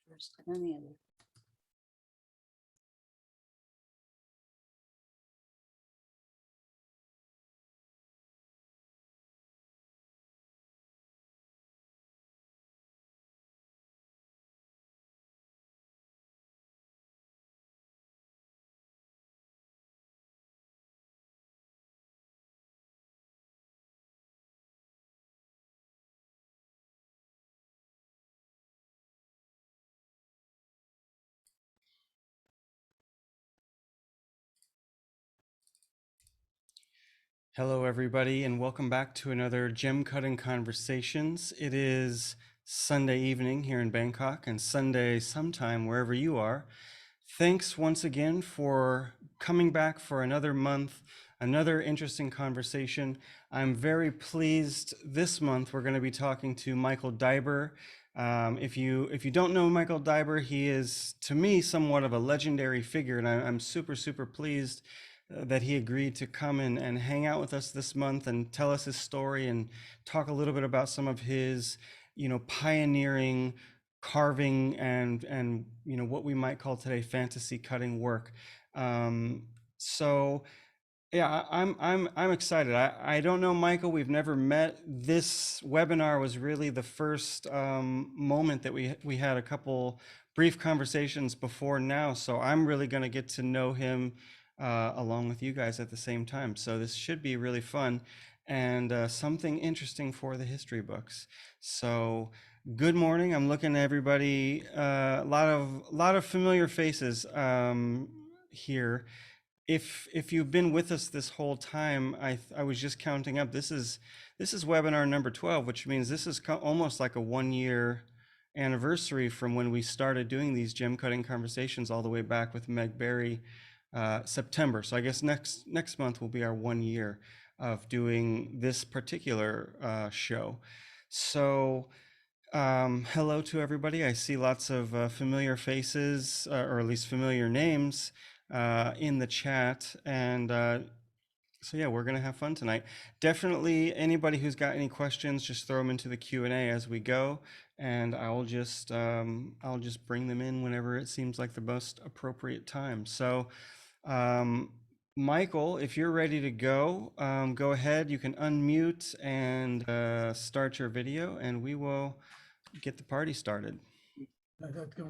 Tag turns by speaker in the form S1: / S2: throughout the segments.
S1: first and then the other.
S2: Hello, everybody, and welcome back to another Gemcutting Conversations. It is Sunday evening here in Bangkok and Sunday sometime wherever you are. Thanks once again for coming back for another month, another interesting conversation. I'm very pleased this month we're going to be talking to Michael Dyber. If you don't know Michael Dyber, he is, to me, somewhat of a legendary figure, and I'm super pleased that he agreed to come and hang out with us this month and tell us his story and talk a little bit about some of his, pioneering carving and what we might call today fantasy cutting work. So yeah, I'm excited. I don't know Michael, we've never met. This webinar was really the first moment that we had a couple brief conversations before now, so I'm really going to get to know him along with you guys at the same time. So this should be really fun and something interesting for the history books. So good morning. I'm looking at everybody, a lot of familiar faces here. If you've been with us this whole time, I was just counting up. This is webinar number 12, which means this is almost like a 1-year anniversary from when we started doing these Gemcutting Conversations all the way back with Meg Berry. September. So I guess next month will be our 1 year of doing this particular show. So hello to everybody. I see lots of familiar faces, or at least familiar names in the chat. And so yeah, we're gonna have fun tonight. Definitely anybody who's got any questions, just throw them into the Q&A as we go. And I'll just bring them in whenever it seems like the most appropriate time. So Michael, if you're ready to go, go ahead. You can unmute and start your video, and we will get the party started.
S3: Let's go.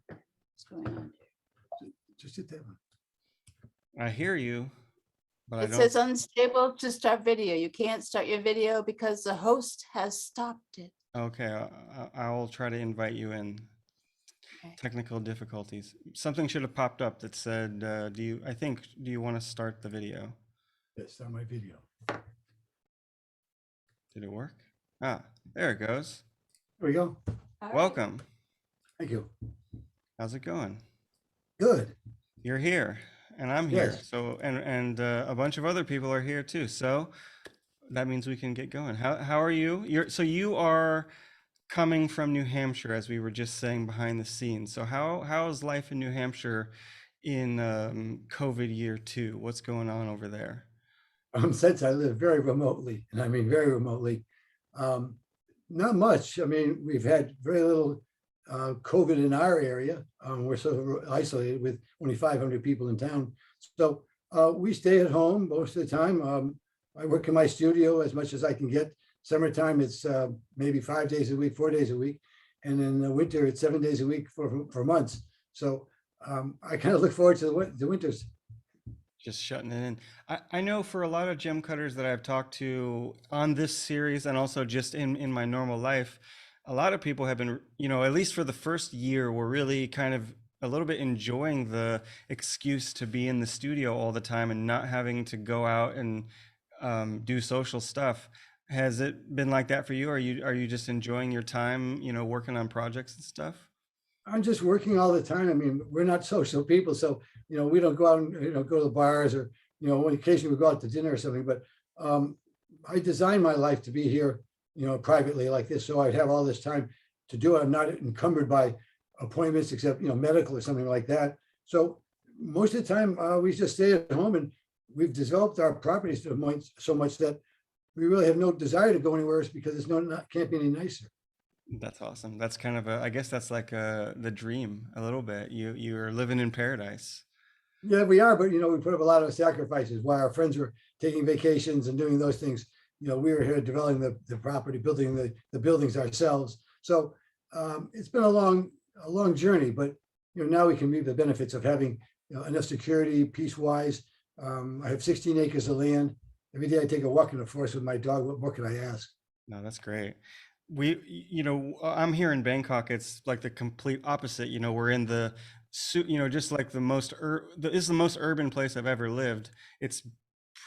S1: What's going on?
S3: Just hit that one.
S2: I hear you, but I
S1: It
S2: don't.
S1: says unstable to start video. You can't start your video because the host has stopped it.
S2: Okay, I'll try to invite you in.
S1: Okay.
S2: Technical difficulties. Something should have popped up that said, do you want to start the video?
S3: Yes, start my video.
S2: Did it work? Ah, there it goes.
S3: There we go.
S1: All right.
S2: Welcome.
S3: Thank you.
S2: How's it going?
S3: Good.
S2: You're here and I'm here.
S3: Yes.
S2: So, and a bunch of other people are here too. So that means we can get going. How are you? So you are coming from New Hampshire, as we were just saying behind the scenes. So how is life in New Hampshire in COVID year 2? What's going on over there?
S3: Since I live very remotely, and I mean very remotely, not much. I mean, we've had very little COVID in our area. We're sort of isolated with only 500 people in town. So we stay at home most of the time. I work in my studio as much as I can get. Summertime, it's maybe 5 days a week, 4 days a week. And in the winter, it's 7 days a week for months. So I kind of look forward to the winters.
S2: Just shutting it in. I know for a lot of gem cutters that I've talked to on this series and also just in my normal life, a lot of people have been, at least for the first year, were really kind of a little bit enjoying the excuse to be in the studio all the time and not having to go out and do social stuff. Has it been like that for you? Are you just enjoying your time, working on projects and stuff?
S3: I'm just working all the time. I mean, we're not social people, so we don't go out and go to the bars, or occasionally we go out to dinner or something. But I designed my life to be here, privately like this, so I'd have all this time to do it. I'm not encumbered by appointments, except medical or something like that. So most of the time we just stay at home, and we've developed our properties so much that we really have no desire to go anywhere else because it's can't be any nicer.
S2: That's awesome. That's kind of I guess that's like the dream a little bit. You're living in paradise.
S3: Yeah, we are, but we put up a lot of sacrifices while our friends were taking vacations and doing those things. We were here developing the property, building the buildings ourselves. So it's been a long journey, but now we can reap the benefits of having enough security, peace-wise. I have 16 acres of land. Every day I take a walk in the forest with my dog. What more can I ask?
S2: No, that's great. I'm here in Bangkok. It's like the complete opposite. We're in just like this is the most urban place I've ever lived. It's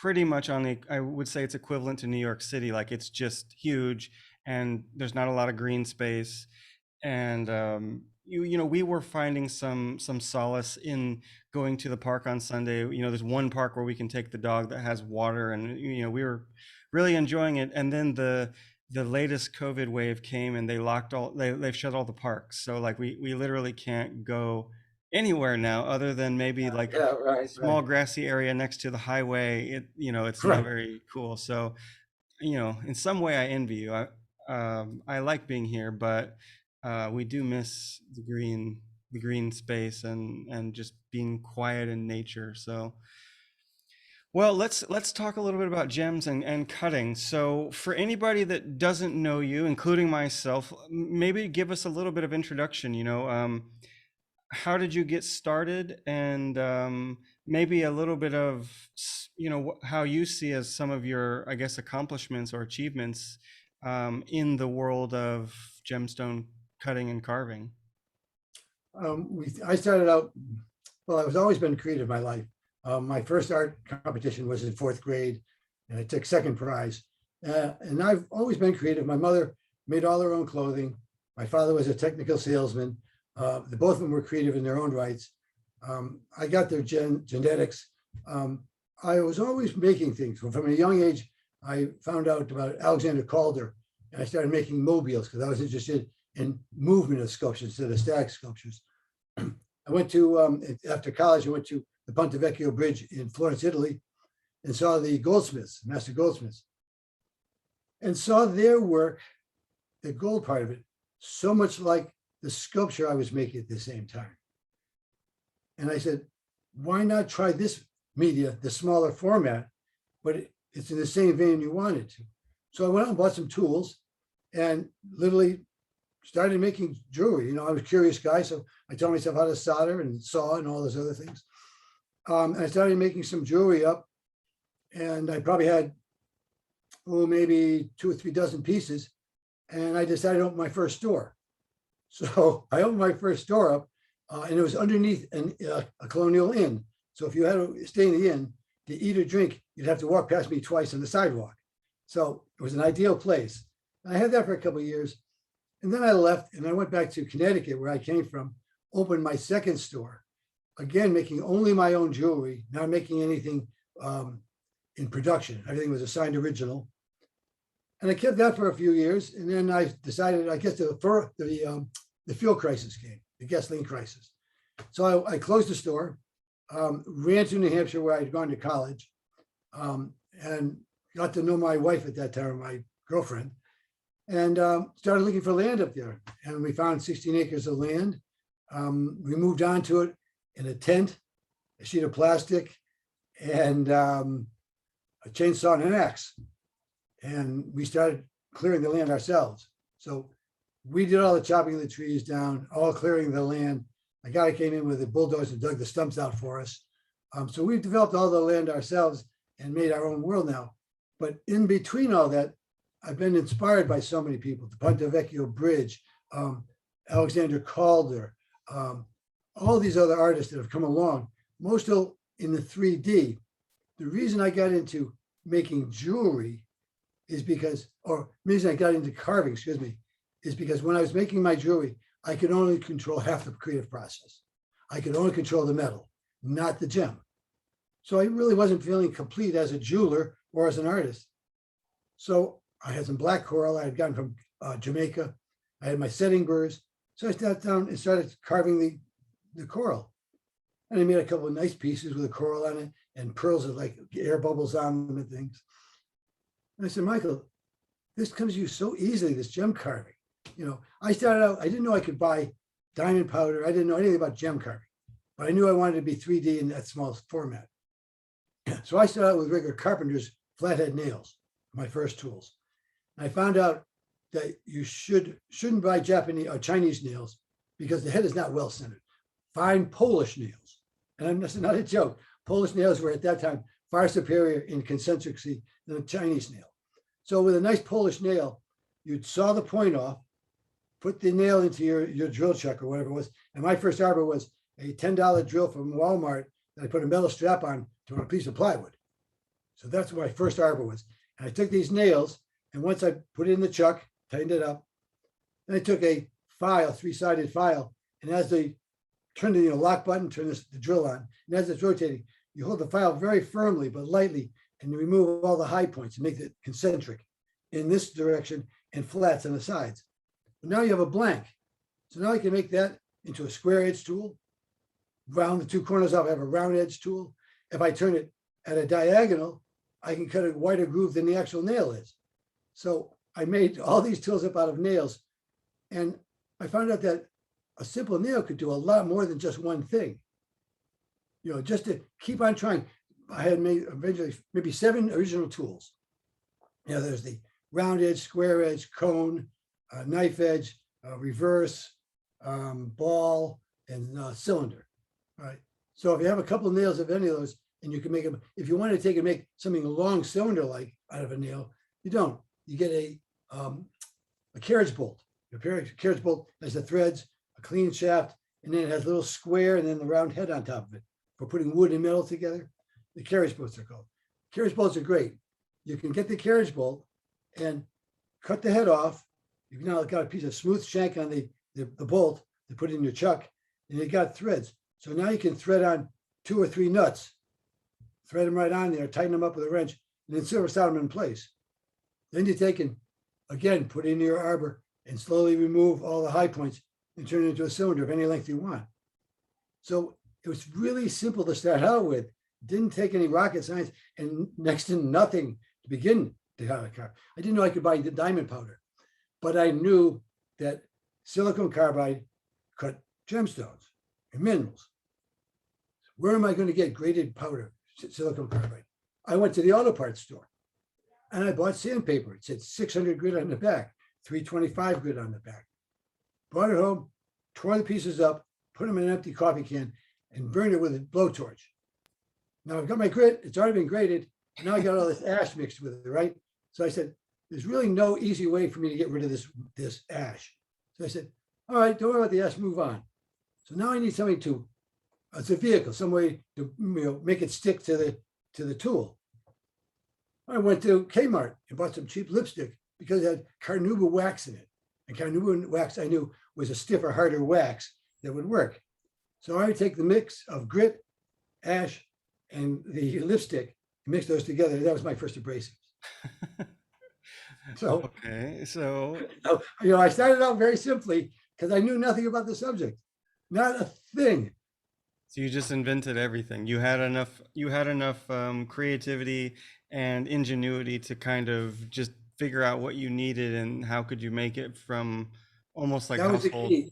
S2: pretty much I would say it's equivalent to New York City. Like it's just huge and there's not a lot of green space. And, we were finding some solace in going to the park on Sunday. There's one park where we can take the dog that has water and, we were really enjoying it. And then the latest COVID wave came and they've shut all the parks. So like we literally can't go anywhere now other than maybe like a small grassy area next to the highway. It's not very cool. So, in some way I envy you. I like being here, but we do miss the green space and just being quiet in nature. So, well, let's talk a little bit about gems and cutting. So for anybody that doesn't know you, including myself, maybe give us a little bit of introduction. How did you get started, and maybe a little bit of how you see as some of your, I guess, accomplishments or achievements in the world of gemstone cutting and carving.
S3: I started out, well, I've always been creative in my life. My first art competition was in 4th grade, and I took 2nd prize. And I've always been creative. My mother made all her own clothing. My father was a technical salesman. The both of them were creative in their own rights. I got their genetics. I was always making things. From a young age, I found out about Alexander Calder, and I started making mobiles because I was interested in movement of sculptures instead of static sculptures. I went to, after college, I went to the Ponte Vecchio Bridge in Florence, Italy, and saw the goldsmiths, master goldsmiths, and saw their work, the gold part of it, so much like the sculpture I was making at the same time. And I said, why not try this media, the smaller format, but it's in the same vein you wanted to. So I went out and bought some tools and literally started making jewelry. I was a curious guy, so I taught myself how to solder and saw and all those other things. And I started making some jewelry up, and I probably had, maybe 2 or 3 dozen pieces. And I decided to open my first store. So I opened my first store up, and it was underneath a colonial inn. So if you had to stay in the inn to eat or drink, you'd have to walk past me twice on the sidewalk. So it was an ideal place. And I had that for a couple of years. And then I left and I went back to Connecticut, where I came from, opened my second store, again, making only my own jewelry, not making anything in production. Everything was assigned original. And I kept that for a few years. And then I decided, I guess the fuel crisis came, the gasoline crisis. So I closed the store, ran to New Hampshire, where I'd gone to college, and got to know my wife at that time, my girlfriend, and started looking for land up there. And we found 16 acres of land. We moved onto it in a tent, a sheet of plastic, and a chainsaw and an axe. And we started clearing the land ourselves. So we did all the chopping of the trees down, all clearing the land. A guy came in with a bulldozer and dug the stumps out for us. So we've developed all the land ourselves and made our own world now. But in between all that, I've been inspired by so many people, the Ponte Vecchio Bridge, Alexander Calder, all these other artists that have come along, most of in the 3D. The reason I got into making jewelry is because, or the reason I got into carving, is because when I was making my jewelry, I could only control half the creative process. I could only control the metal, not the gem. So I really wasn't feeling complete as a jeweler or as an artist. So I had some black coral I had gotten from Jamaica. I had my setting burrs. So I sat down and started carving the coral. And I made a couple of nice pieces with a coral on it and pearls with like air bubbles on them and things. And I said, Michael, this comes to you so easily, this gem carving. I started out, I didn't know I could buy diamond powder. I didn't know anything about gem carving, but I knew I wanted to be 3D in that small format. So I started out with regular carpenter's flathead nails, my first tools. And I found out that you shouldn't buy Japanese or Chinese nails because the head is not well centered. Find Polish nails. And that's not a joke. Polish nails were at that time far superior in concentricity than a Chinese nail. So with a nice Polish nail, you'd saw the point off, put the nail into your drill chuck or whatever it was. And my first arbor was a $10 drill from Walmart that I put a metal strap on to a piece of plywood. So that's what my first arbor was. And I took these nails, and once I put it in the chuck, tightened it up, then I took a file, 3-sided file, and as they turn the lock button, turn the drill on, and as it's rotating, you hold the file very firmly but lightly, and you remove all the high points and make it concentric in this direction and flats on the sides. But now you have a blank. So now I can make that into a square edge tool. Round the 2 corners off, I have a round edge tool. If I turn it at a diagonal, I can cut a wider groove than the actual nail is. So I made all these tools up out of nails. And I found out that a simple nail could do a lot more than just one thing. Just to keep on trying. I had made eventually maybe 7 original tools. There's the round edge, square edge, cone, knife edge, reverse, ball, and cylinder. All right. So if you have a couple of nails of any of those, and you can make them, if you want to take and make something long cylinder-like out of a nail, you don't. You get a carriage bolt. A carriage bolt has the threads, a clean shaft, and then it has a little square and then the round head on top of it for putting wood and metal together. The carriage bolts are called. Carriage bolts are great. You can get the carriage bolt and cut the head off. You've now got a piece of smooth shank on the bolt to put in your chuck, and you got threads. So now you can thread on 2 or 3 nuts, thread them right on there, tighten them up with a wrench, and then silver solder them in place. Then you take and again put in your arbor and slowly remove all the high points and turn it into a cylinder of any length you want. So it was really simple to start out with. Didn't take any rocket science and next to nothing to begin to have a car. I didn't know I could buy the diamond powder, but I knew that silicon carbide cut gemstones and minerals. Where am I going to get graded powder, silicon carbide? I went to the auto parts store and I bought sandpaper. It said 600 grit on the back, 325 grit on the back. Brought it home, tore the pieces up, put them in an empty coffee can, and burned it with a blowtorch. Now I've got my grit, it's already been graded. Now I got all this ash mixed with it, right? So I said, there's really no easy way for me to get rid of this ash. So I said, all right, don't worry about the ash, move on. So now I need something to, it's a vehicle, some way to make it stick to the tool. I went to Kmart and bought some cheap lipstick because it had carnauba wax in it. And carnauba wax I knew was a stiffer, harder wax that would work. So I would take the mix of grit, ash, and the lipstick, and mix those together. That was my first abrasives. So,
S2: okay, so
S3: I started out very simply because I knew nothing about the subject, not a thing.
S2: So you just invented everything. You had enough creativity and ingenuity to kind of just figure out what you needed and how could you make it from almost like
S3: that was
S2: household.
S3: the key.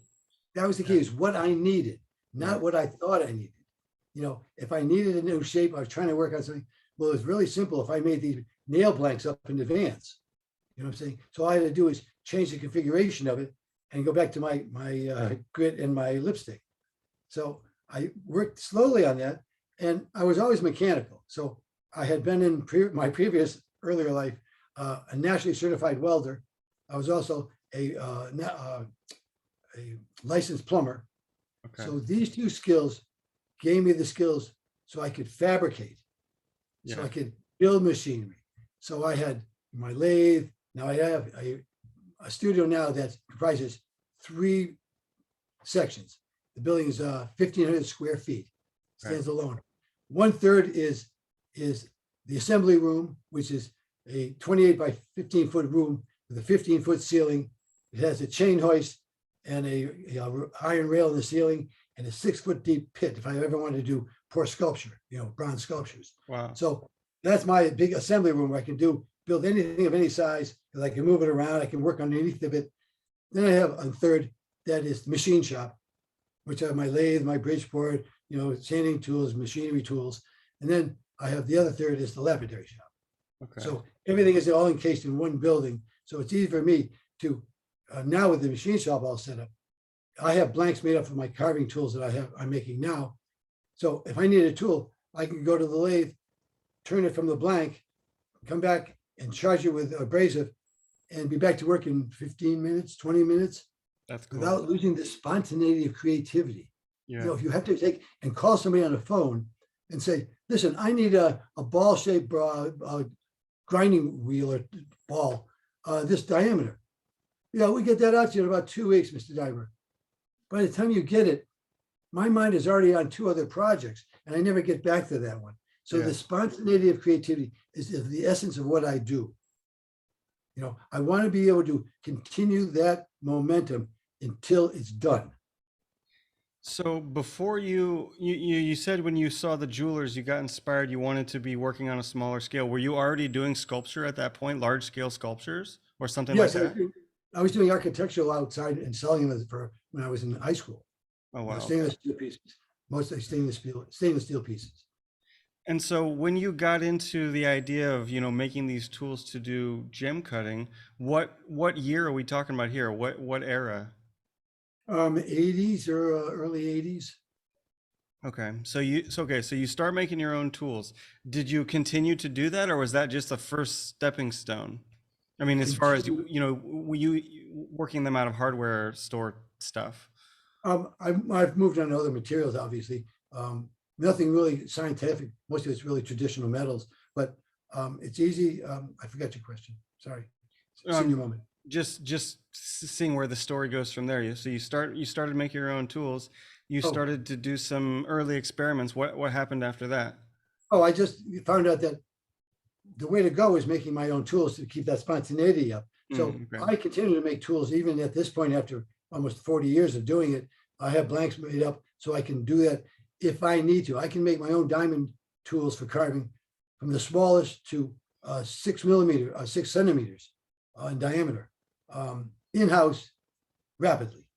S3: That was the key, is what I needed, not what I thought I needed. If I needed a new shape, I was trying to work on something. Well, it's really simple. If I made these nail blanks up in advance, you know what I'm saying? So all I had to do is change the configuration of it and go back to my grit and my lipstick. So I worked slowly on that, and I was always mechanical. So I had been in my previous earlier life a nationally certified welder. I was also a licensed plumber.
S2: Okay.
S3: So these 2 skills gave me the skills so I could fabricate, so I could build machinery. So I had my lathe. Now I have a studio now that comprises 3 sections. The building is 1,500 square feet, stands alone. 1/3 is the assembly room, which is a 28 by 15 foot room with a 15-foot ceiling. It has a chain hoist and a iron rail in the ceiling and a 6-foot deep pit if I ever wanted to do pour sculpture, bronze sculptures.
S2: Wow.
S3: So that's my big assembly room where I can do build anything of any size, because I can move it around, I can work underneath of it. Then I have a third that is the machine shop, which are my lathe, my Bridgeport, sanding tools, machinery tools. And then I have the other third is the lapidary shop.
S2: Okay.
S3: So everything is all encased in one building. So it's easy for me to, now with the machine shop all set up, I have blanks made up for my carving tools that I'm making now. So if I need a tool, I can go to the lathe, turn it from the blank, come back and charge it with abrasive and be back to work in 15 minutes, 20 minutes.
S2: That's cool.
S3: Without losing the spontaneity of creativity.
S2: Yeah.
S3: If you have to take and call somebody on the phone and say, listen, I need a ball-shaped grinding wheel or ball, this diameter. Yeah, we get that out to you in about 2 weeks, Mr. Dyber. By the time you get it, my mind is already on 2 other projects and I never get back to that one. So
S2: Yeah.
S3: the spontaneity of creativity is the essence of what I do. I want to be able to continue that momentum until it's done.
S2: So before you said when you saw the jewelers, you got inspired, you wanted to be working on a smaller scale. Were you already doing sculpture at that point, large scale sculptures or something
S3: Yes,
S2: like that?
S3: I was doing architectural outside and selling them for when I was in high school.
S2: Oh, wow.
S3: Stainless steel pieces, mostly stainless steel pieces.
S2: And so when you got into the idea of, making these tools to do gem cutting, what year are we talking about here? What era?
S3: 80s or early 80s.
S2: Okay. So you start making your own tools. Did you continue to do that, or was that just the first stepping stone? I mean, as far as were you working them out of hardware store stuff?
S3: I've moved on to other materials, obviously. Nothing really scientific. Most of it's really traditional metals, but it's easy. I forgot your question. Sorry. See you in a moment.
S2: Just seeing where the story goes from there. So you started making your own tools. You started to do some early experiments. What happened after that?
S3: Oh, I just found out that the way to go is making my own tools to keep that spontaneity up. So
S2: okay.
S3: I continue to make tools even at this point after almost 40 years of doing it. I have blanks made up so I can do that if I need to. I can make my own diamond tools for carving from the smallest to 6 centimeters in diameter, in-house rapidly.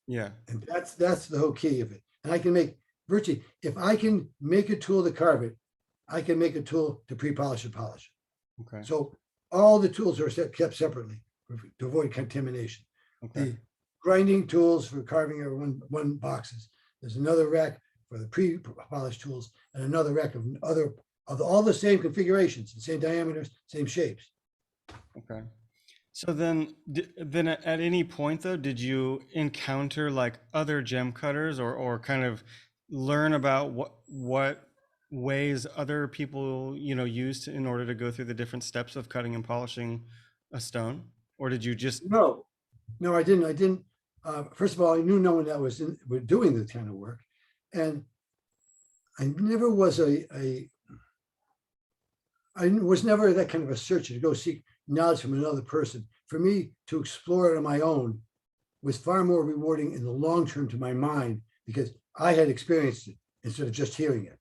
S2: Yeah.
S3: And that's the whole key of it. And I can make virtually, if I can make a tool to carve it, I can make a tool to pre-polish and polish it.
S2: Okay.
S3: So all the tools are kept separately to avoid contamination.
S2: Okay.
S3: The grinding tools for carving are one boxes. There's another rack for the pre-polished tools and another rack of all the same configurations, the same diameters, same shapes.
S2: Okay. So then at any point though, did you encounter like other gem cutters or kind of learn about what ways other people, used in order to go through the different steps of cutting and polishing a stone? Or did you just?
S3: No, I didn't. First of all, I knew no one that was doing this kind of work. And I never was I was never that kind of a searcher to go seek knowledge from another person. For me to explore it on my own was far more rewarding in the long term to my mind because I had experienced it instead of just hearing it.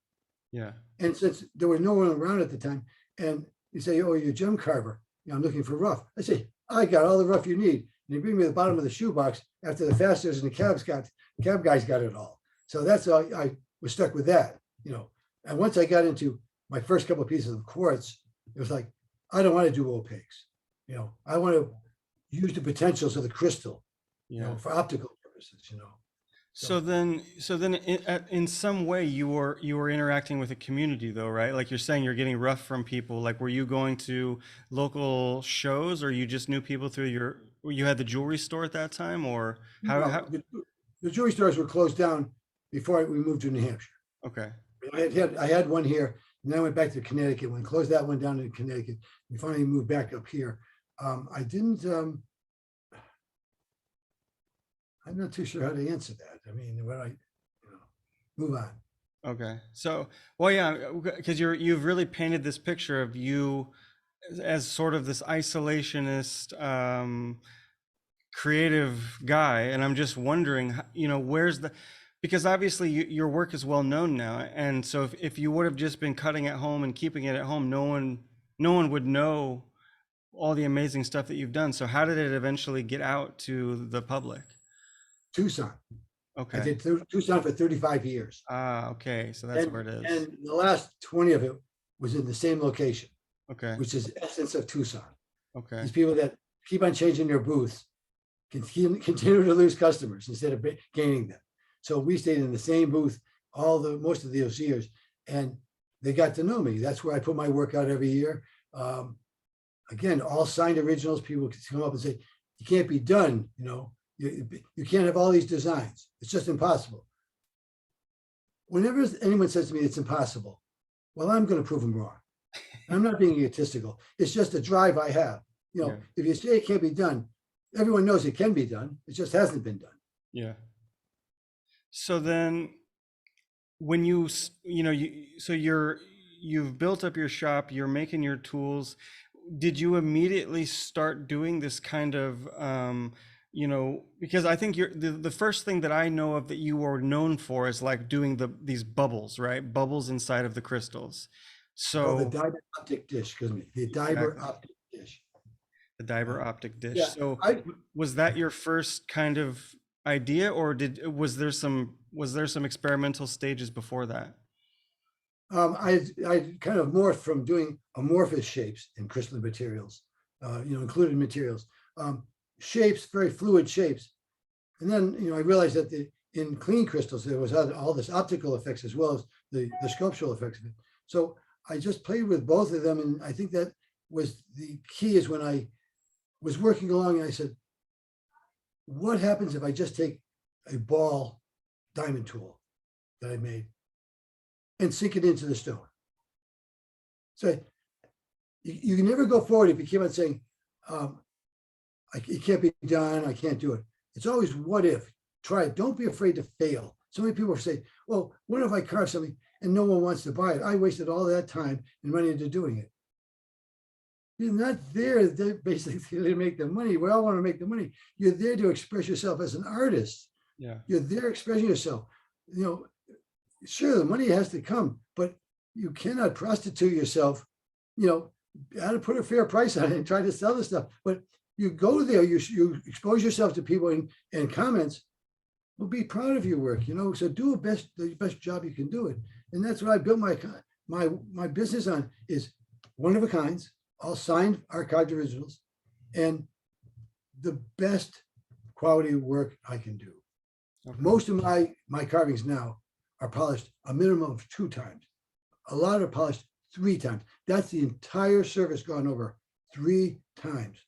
S2: Yeah.
S3: And since there was no one around at the time, and you say, oh, you're a gem carver, I'm looking for rough. I say, I got all the rough you need. And you bring me the bottom of the shoebox after the fasteners and the cab guys got it all. So that's all I was stuck with that, And once I got into my first couple of pieces of quartz, it was like, I don't want to do opaques. I want to use the potentials of the crystal, for optical purposes,
S2: So then in some way you were interacting with a community though, right? Like you're saying you're getting rough from people. Like, were you going to local shows or you just knew people through you had the jewelry store at that time or how?
S3: The jewelry stores were closed down before we moved to New Hampshire.
S2: Okay.
S3: I had one here and then I went back to Connecticut. When I closed that one down in Connecticut, we finally moved back up here. I didn't, I'm not too sure how to answer that. I mean, move on.
S2: Okay. So, well, yeah, because you've really painted this picture of you as sort of this isolationist, creative guy. And I'm just wondering, because obviously your work is well known now. And so if you would have just been cutting at home and keeping it at home, no one would know all the amazing stuff that you've done. So how did it eventually get out to the public?
S3: Tucson. I
S2: Okay.
S3: did Tucson for 35 years.
S2: Ah, okay. So that's where it is.
S3: And the last 20 of it was in the same location,
S2: Okay.
S3: which is the essence of Tucson.
S2: Okay.
S3: These people that keep on changing their booths continue to lose customers instead of gaining them. So we stayed in the same booth most of those years, and they got to know me. That's where I put my work out every year. Again, all signed originals. People can come up and say, "You can't be done. You can't have all these designs. It's just impossible." Whenever anyone says to me it's impossible, well, I'm going to prove them wrong. I'm not being egotistical. It's just a drive I have.
S2: Yeah.
S3: If you say it can't be done, everyone knows it can be done. It just hasn't been done.
S2: Yeah. So then when you've built up your shop, you're making your tools. Did you immediately start doing this kind of, because I think the first thing that I know of that you were known for is like doing these bubbles, right? Bubbles inside of the crystals. So
S3: the Dyber optic dish, the Dyber optic dish.
S2: The Dyber optic dish.
S3: Yeah,
S2: so was that your first kind of idea, or was there some experimental stages before that?
S3: I kind of morphed from doing amorphous shapes in crystalline materials, included materials, shapes, very fluid shapes. And then, I realized that in clean crystals, there was all this optical effects as well as the sculptural effects of it. So I just played with both of them. And I think that was the key, is when I was working along and I said, what happens if I just take a ball diamond tool that I made and sink it into the stone? So you can never go forward if you keep on saying, it can't be done, I can't do it. It's always what if. Try it. Don't be afraid to fail. So many people say, well, what if I carve something and no one wants to buy it? I wasted all that time and money into doing it. You're not there basically to make the money. We all want to make the money. You're there to express yourself as an artist.
S2: Yeah.
S3: You're there expressing yourself. Sure, the money has to come, but you cannot prostitute yourself, how to put a fair price on it and try to sell the stuff. But you go there, you expose yourself to people and comments. Well, be proud of your work, so do the best job you can do it. And that's what I built my business on, is one of a kinds, all signed archived originals, and the best quality work I can do. Okay. Most of my carvings now are polished a minimum of 2 times. A lot are polished 3 times. That's the entire surface gone over 3 times,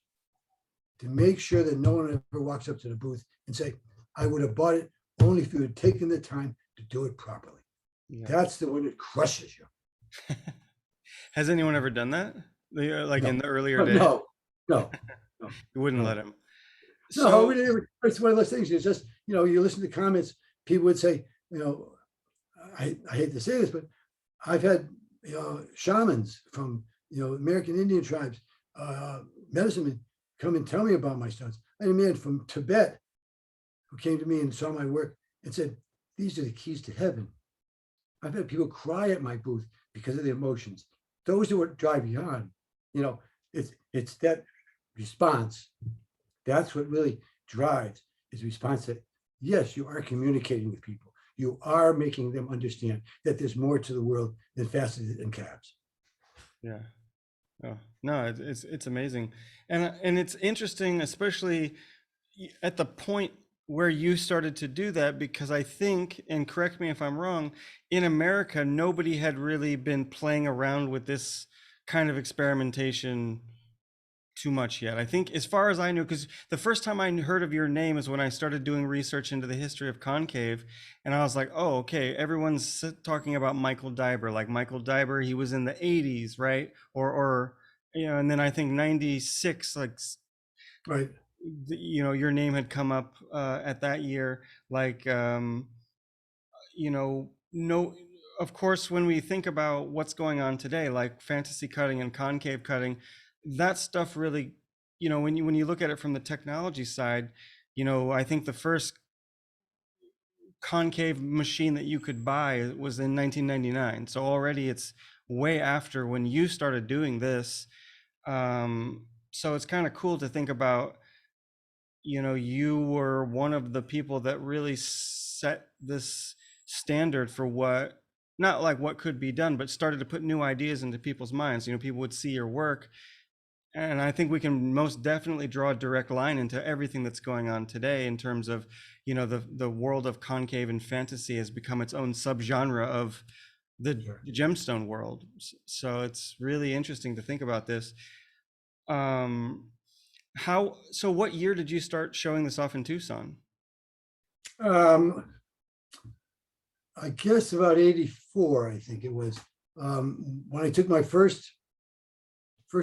S3: to make sure that no one ever walks up to the booth and say, I would have bought it only if you had taken the time to do it properly. Yeah. That's the one that crushes you.
S2: Has anyone ever done that? Like, no. In the earlier days?
S3: No.
S2: You wouldn't let him.
S3: No, it's one of those things. It's just, you listen to comments, people would say, I hate to say this, but I've had shamans from American Indian tribes, medicine men, come and tell me about my stones. I had a man from Tibet who came to me and saw my work and said, these are the keys to heaven. I've had people cry at my booth because of the emotions. Those are what drive you on. It's that response. That's what really drives, is response that, yes, you are communicating with people. You are making them understand that there's more to the world than faceted and cabs.
S2: Yeah. Oh, no, it's amazing. And it's interesting, especially at the point where you started to do that, because I think, and correct me if I'm wrong, in America, nobody had really been playing around with this kind of experimentation too much yet. I think, as far as I knew, because the first time I heard of your name is when I started doing research into the history of concave, and I was like, oh, okay, everyone's talking about Michael Dyber. Like Michael Dyber, he was in the 80s, right? Or and then I think 96, like,
S3: right.
S2: Your name had come up at that year. Like, no, of course, when we think about what's going on today, like fantasy cutting and concave cutting, that stuff really, when you look at it from the technology side, I think the first concave machine that you could buy was in 1999. So already it's way after when you started doing this. so it's kind of cool to think about, you were one of the people that really set this standard for what, not like what could be done, but started to put new ideas into people's minds. People would see your work. And I think we can most definitely draw a direct line into everything that's going on today in terms of, the world of concave and fantasy has become its own subgenre of the
S3: Sure.
S2: gemstone world. So it's really interesting to think about this. Um, so what year did you start showing this off in Tucson?
S3: Um, I guess about 84, I think it was, when I took my first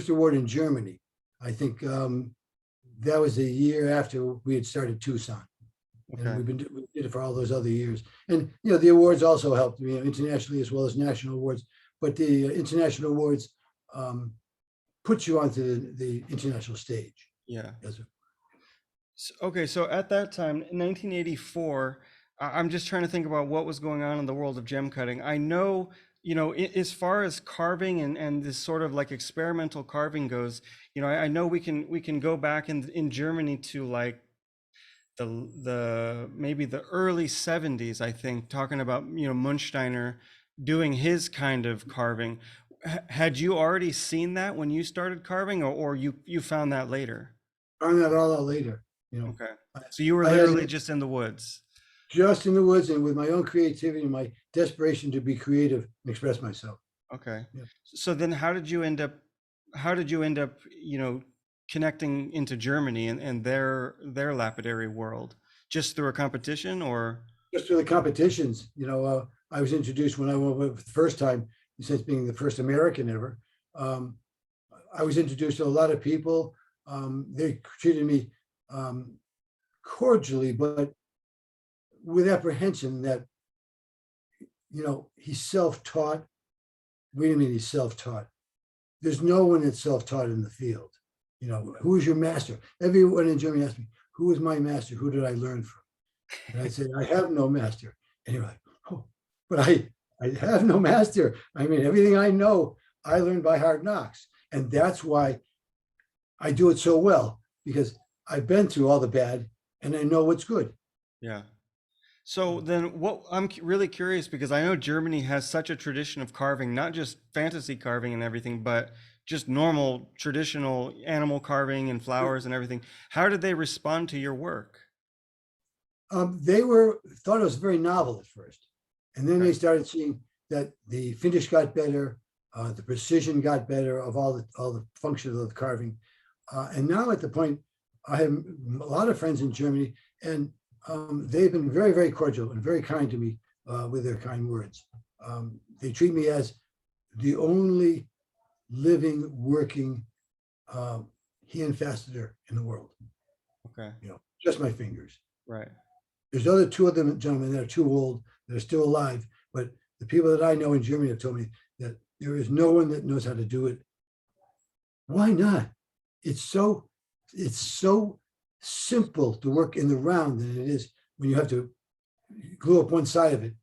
S3: award in Germany. I think that was a year after we had started Tucson.
S2: Okay.
S3: And we did it for all those other years. And, the awards also helped me internationally as well as national awards. But the international awards put you onto the international stage.
S2: Yeah.
S3: As
S2: Okay, so at that time, in 1984, I'm just trying to think about what was going on in the world of gem cutting. I know, as far as carving and this sort of like experimental carving goes, I know we can go back in Germany to like the maybe the early 70s, I think, talking about, Munsteiner doing his kind of carving. Had you already seen that when you started carving, or you found that later?
S3: found that all out later.
S2: Okay. So you were
S3: I had-
S2: literally just in the woods.
S3: just in the woods and with my own creativity and my desperation to be creative and express myself.
S2: Okay.
S3: Yeah.
S2: So then how did you end up, connecting into Germany and their lapidary world? Just through a competition, or?
S3: Just through the competitions, I was introduced when I went the first time, since being the first American ever. I was introduced to a lot of people. They treated me cordially, but with apprehension that, he's self-taught. What do you mean he's self-taught? There's no one that's self-taught in the field. Who is your master? Everyone in Germany asked me, who is my master? Who did I learn from? And I said, I have no master. And you're like, oh, but I have no master. I mean, everything I know, I learned by hard knocks. And that's why I do it so well, because I've been through all the bad and I know what's good.
S2: Yeah. So then what I'm really curious, because I know Germany has such a tradition of carving, not just fantasy carving and everything, but just normal traditional animal carving and flowers and everything. How did they respond to your work?
S3: They thought it was very novel at first. And then they started seeing that the finish got better, the precision got better of all the functions of the carving. And now at the point, I have a lot of friends in Germany, and they've been very, very cordial and very kind to me with their kind words. They treat me as the only living, working hand fastener in the world.
S2: Okay.
S3: Just my fingers.
S2: Right.
S3: There's two other gentlemen that are too old, that are still alive, but the people that I know in Germany have told me that there is no one that knows how to do it. Why not? It's so simple to work in the round than it is when you have to glue up one side of it,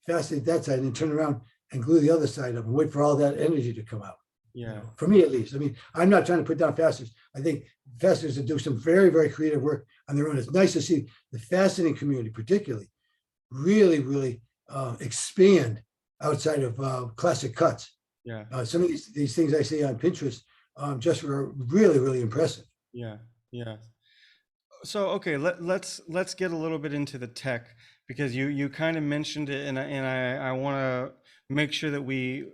S3: fasten that side, and then turn around and glue the other side up and wait for all that energy to come out.
S2: Yeah.
S3: For me, at least. I mean, I'm not trying to put down fasteners. I think fasteners that do some very, very creative work on their own. It's nice to see the fastening community, particularly, really, really expand outside of classic cuts.
S2: Yeah.
S3: Some of these things I see on Pinterest just were really, really impressive.
S2: Yeah. Yeah. So, okay, let's get a little bit into the tech, because you kind of mentioned it, and I want to make sure that we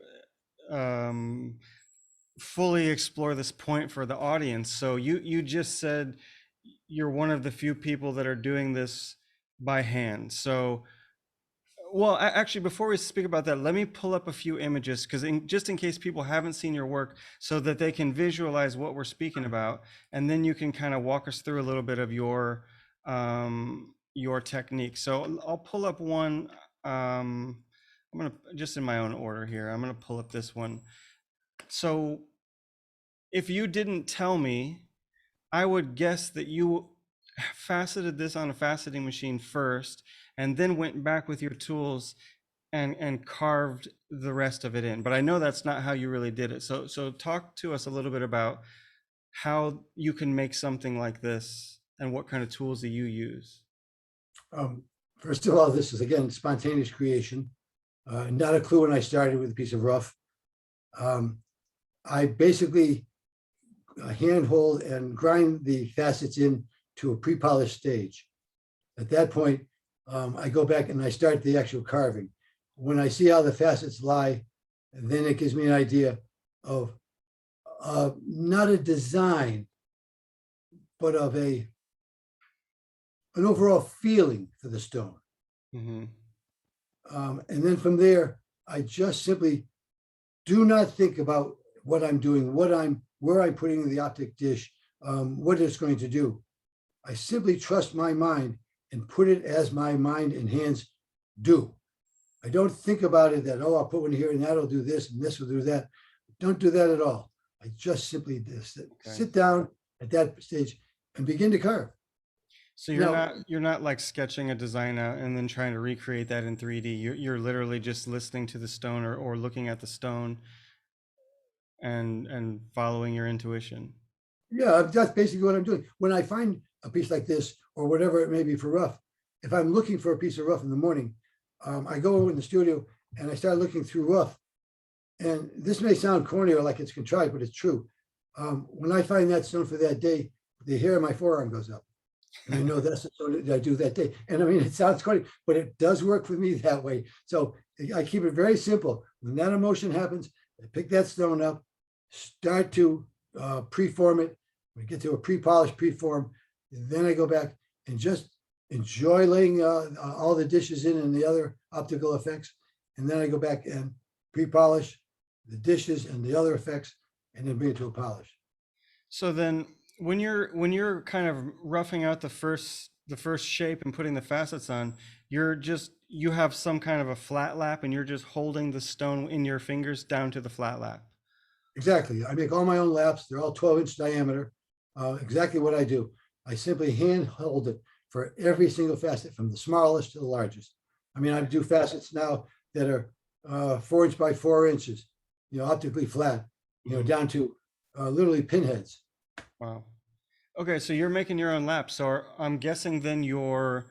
S2: fully explore this point for the audience. So you just said you're one of the few people that are doing this by hand. So, well, actually, before we speak about that, let me pull up a few images, because just in case people haven't seen your work, so that they can visualize what we're speaking about, and then you can kind of walk us through a little bit of your technique. So I'll pull up one. I'm gonna, just in my own order here, I'm gonna pull up this one. So if you didn't tell me, I would guess that you faceted this on a faceting machine first, and then went back with your tools and carved the rest of it in. But I know that's not how you really did it. So talk to us a little bit about how you can make something like this and what kind of tools do you use?
S3: First of all, this is again spontaneous creation. Not a clue when I started with a piece of rough. I basically handhold and grind the facets in to a pre-polished stage. At that point, I go back and I start the actual carving. When I see how the facets lie, then it gives me an idea of not a design, but of an overall feeling for the stone.
S2: Mm-hmm.
S3: And then from there, I just simply do not think about what I'm doing, where I'm putting the optic dish, what it's going to do. I simply trust my mind and put it as my mind and hands do. I don't think about it that, oh, I'll put one here and that'll do this and this will do that. Don't do that at all. I just simply sit down at that stage and begin to carve.
S2: So you're not like sketching a design out and then trying to recreate that in 3D. You're literally just listening to the stone or looking at the stone and following your intuition.
S3: Yeah, that's basically what I'm doing. When I find a piece like this or whatever it may be for rough, if I'm looking for a piece of rough in the morning, I go in the studio and I start looking through rough. And this may sound corny or like it's contrived, but it's true. When I find that stone for that day, the hair on my forearm goes up. And I know that's the stone that I do that day. And I mean, it sounds corny, but it does work for me that way. So I keep it very simple. When that emotion happens, I pick that stone up, start to preform it. We get to a pre-polished preform. Then I go back and just enjoy laying all the dishes in and the other optical effects. And then I go back and pre-polish the dishes and the other effects, and then bring it to a polish.
S2: So then when you're kind of roughing out the first shape and putting the facets on, you have some kind of a flat lap and you're just holding the stone in your fingers down to the flat lap.
S3: Exactly. I make all my own laps. They're all 12-inch diameter. Exactly what I do. I simply hand hold it for every single facet from the smallest to the largest. I mean, I do facets now that are 4 inch by 4 inches, optically flat, down to literally pinheads.
S2: Wow. Okay, so you're making your own laps. So I'm guessing then you're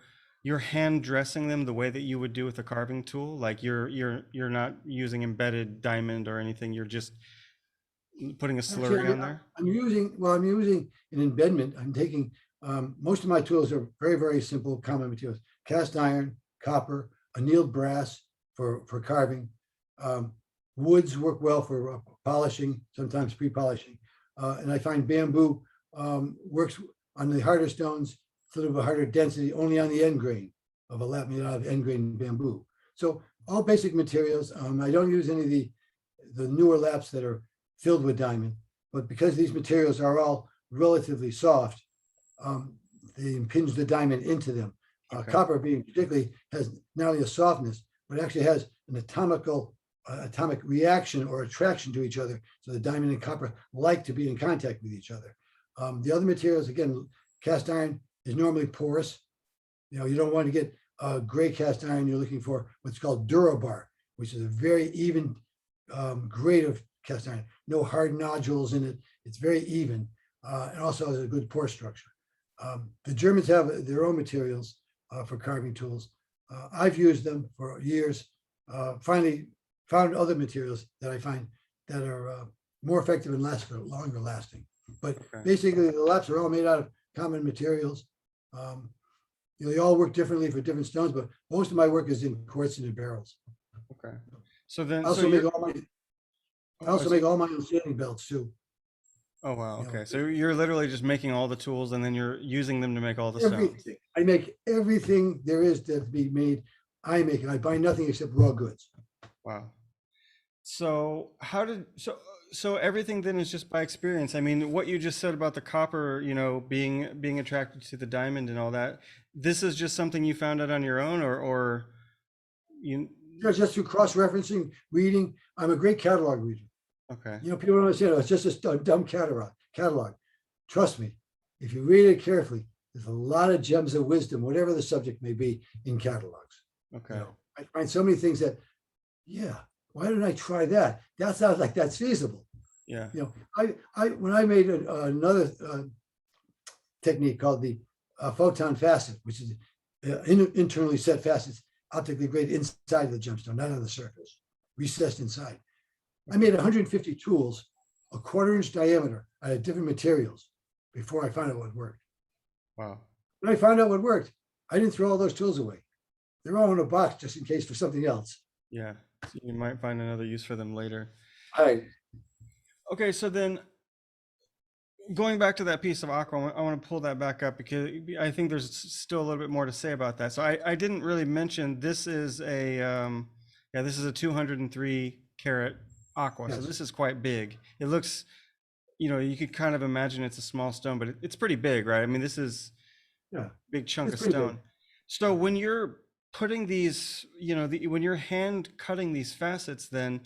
S2: hand dressing them the way that you would do with a carving tool. Like you're not using embedded diamond or anything. You're just putting a slurry
S3: Actually,
S2: on there.
S3: I'm using an embedment. I'm taking most of my tools are very, very simple common materials: cast iron, copper, annealed brass for carving. Woods work well for polishing, sometimes pre-polishing. And I find bamboo works on the harder stones, a little bit harder density, only on the end grain of a lap made out of end grain bamboo. So all basic materials. I don't use any of the newer laps that are filled with diamond, but because these materials are all relatively soft, they impinge the diamond into them.
S2: Okay.
S3: Copper being particularly has not only a softness, but actually has an atomic reaction or attraction to each other. So the diamond and copper like to be in contact with each other. The other materials, again, cast iron is normally porous. You don't want to get gray cast iron. You're looking for what's called Durabar, which is a very even grade of cast iron. No hard nodules in it. It's very even, and also has a good pore structure. The Germans have their own materials for carving tools. I've used them for years. Finally found other materials that I find that are more effective and longer lasting. But basically, the laps are all made out of common materials. They all work differently for different stones, but most of my work is in quartz and in barrels.
S2: Okay. So then,
S3: I also make all my own sanding belts too.
S2: Oh wow. Okay. So you're literally just making all the tools and then you're using them to make all the
S3: Everything.
S2: stones.
S3: I make everything there is to be made. I make it. I buy nothing except raw goods.
S2: Wow. So so everything then is just by experience. I mean, what you just said about the copper, being attracted to the diamond and all that, this is just something you found out on your own or you
S3: just through cross-referencing, reading. I'm a great catalog reader.
S2: Okay.
S3: People don't understand. It's just a dumb catalog. Trust me, if you read it carefully, there's a lot of gems of wisdom, whatever the subject may be, in catalogs.
S2: Okay.
S3: I find so many things that, why didn't I try that? That sounds like that's feasible.
S2: Yeah.
S3: You know, when I made another technique called the photon facet, which is internally set facets, optically graded inside of the gemstone, not on the surface, recessed inside. I made 150 tools, a 1/4 inch diameter, out of different materials before I found out what worked.
S2: Wow.
S3: When I found out what worked, I didn't throw all those tools away. They're all in a box just in case for something else.
S2: Yeah. So you might find another use for them later.
S3: Right.
S2: Okay, so then going back to that piece of aqua, I want to pull that back up because I think there's still a little bit more to say about that. So I didn't really mention this is this is a 203 carat aqua. So
S3: Yes.
S2: this is quite big. It looks, you could kind of imagine it's a small stone, but it's pretty big, right? I mean, this is
S3: Yeah.
S2: big chunk
S3: It's
S2: of
S3: pretty big.
S2: stone. So when you're putting these, when you're hand cutting these facets, then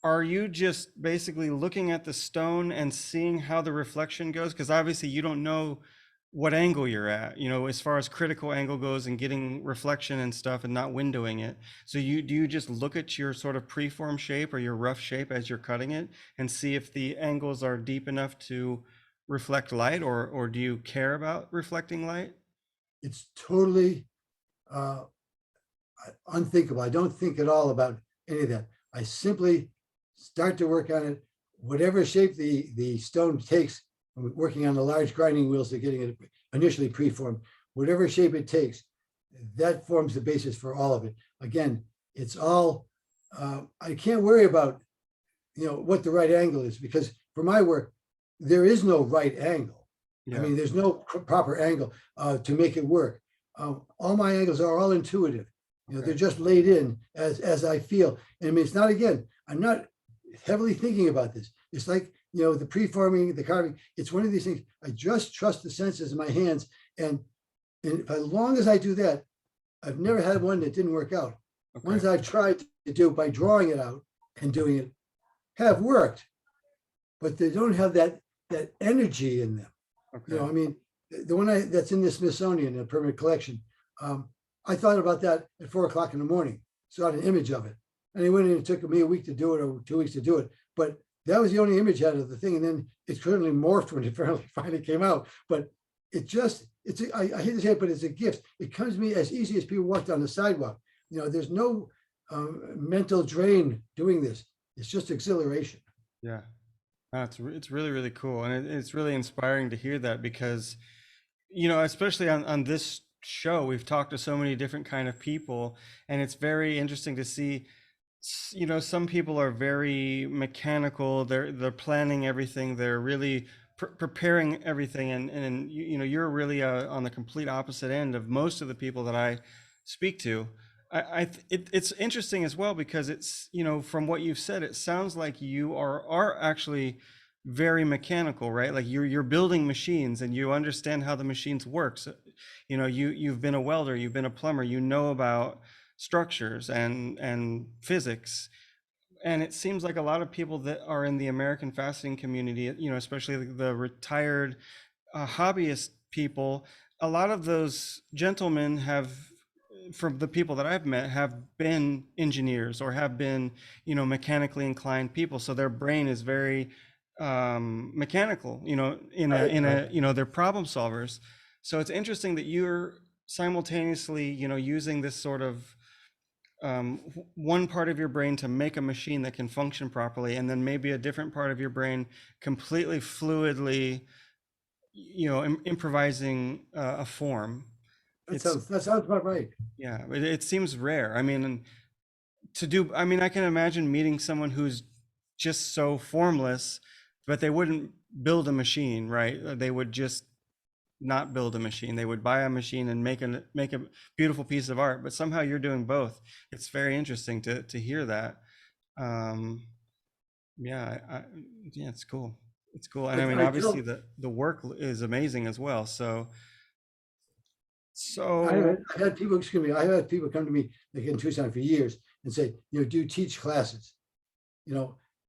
S2: are you just basically looking at the stone and seeing how the reflection goes? Because obviously you don't know what angle you're at, as far as critical angle goes and getting reflection and stuff and not windowing it. So do you just look at your sort of preform shape or your rough shape as you're cutting it and see if the angles are deep enough to reflect light, or do you care about reflecting light?
S3: It's totally unthinkable. I don't think at all about any of that. I simply start to work on it, whatever shape the stone takes. I'm working on the large grinding wheels to getting it initially preformed. Whatever shape it takes, that forms the basis for all of it. Again, it's all, I can't worry about, what the right angle is, because for my work, there is no right angle.
S2: Yeah.
S3: I mean, there's no proper angle to make it work. All my angles are all intuitive.
S2: Okay.
S3: They're just laid in as I feel. And I mean, it's not, again, I'm not heavily thinking about this. It's like, the preforming, the carving, it's one of these things. I just trust the senses in my hands. And as long as I do that, I've never had one that didn't work out.
S2: Okay.
S3: Ones I've tried to do by drawing it out and doing it have worked, but they don't have that energy in them.
S2: Okay.
S3: I mean, the one that's in the Smithsonian, the permanent collection, I thought about that at 4 o'clock in the morning, saw an image of it. And it went in, it took me a week to do it or 2 weeks to do it. But that was the only image out of the thing. And then it certainly morphed when it finally came out. But I hate to say it, but it's a gift. It comes to me as easy as people walk down the sidewalk. There's no mental drain doing this. It's just exhilaration.
S2: Yeah. It's really, really cool. And it's really inspiring to hear that because, especially on this show, we've talked to so many different kind of people, and it's very interesting to see, some people are very mechanical. They're planning everything. They're really preparing everything. And you're really on the complete opposite end of most of the people that I speak to. It's interesting as well because it's, from what you've said, it sounds like you are actually very mechanical, right? Like you're building machines and you understand how the machines work. So, you've been a welder, you've been a plumber, about structures and physics. And it seems like a lot of people that are in the American fastening community, especially the retired hobbyist people, a lot of those gentlemen from the people that I've met, have been engineers or have been, mechanically inclined people. So their brain is very mechanical, they're problem solvers. So it's interesting that you're simultaneously, using this sort of one part of your brain to make a machine that can function properly, and then maybe a different part of your brain completely fluidly, improvising a form.
S3: That sounds about right.
S2: Yeah, it seems rare. I mean, I can imagine meeting someone who's just so formless, but they wouldn't build a machine, right? They would just not build a machine. They would buy a machine and make a beautiful piece of art, but somehow you're doing both. It's very interesting to hear that. Yeah, it's cool. It's cool. And I mean, obviously the work is amazing as well. So
S3: I've had people come to me like in Tucson for years and say, do you teach classes?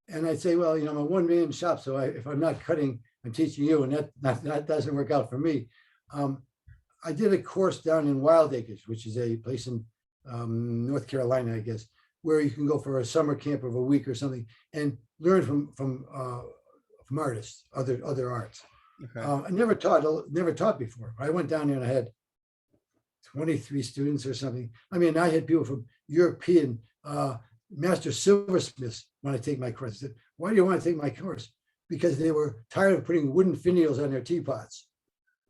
S3: And I'd say, well, I'm a one-man shop, so if I'm not cutting, I'm teaching you, and that doesn't work out for me. I did a course down in Wild Acres, which is a place in North Carolina, I guess, where you can go for a summer camp of a week or something and learn from from artists, other arts.
S2: Okay.
S3: I never taught before. I went down there and I had 23 students or something. I mean, I had people from European master silversmiths want to take my course. I said, why do you want to take my course? Because they were tired of putting wooden finials on their teapots,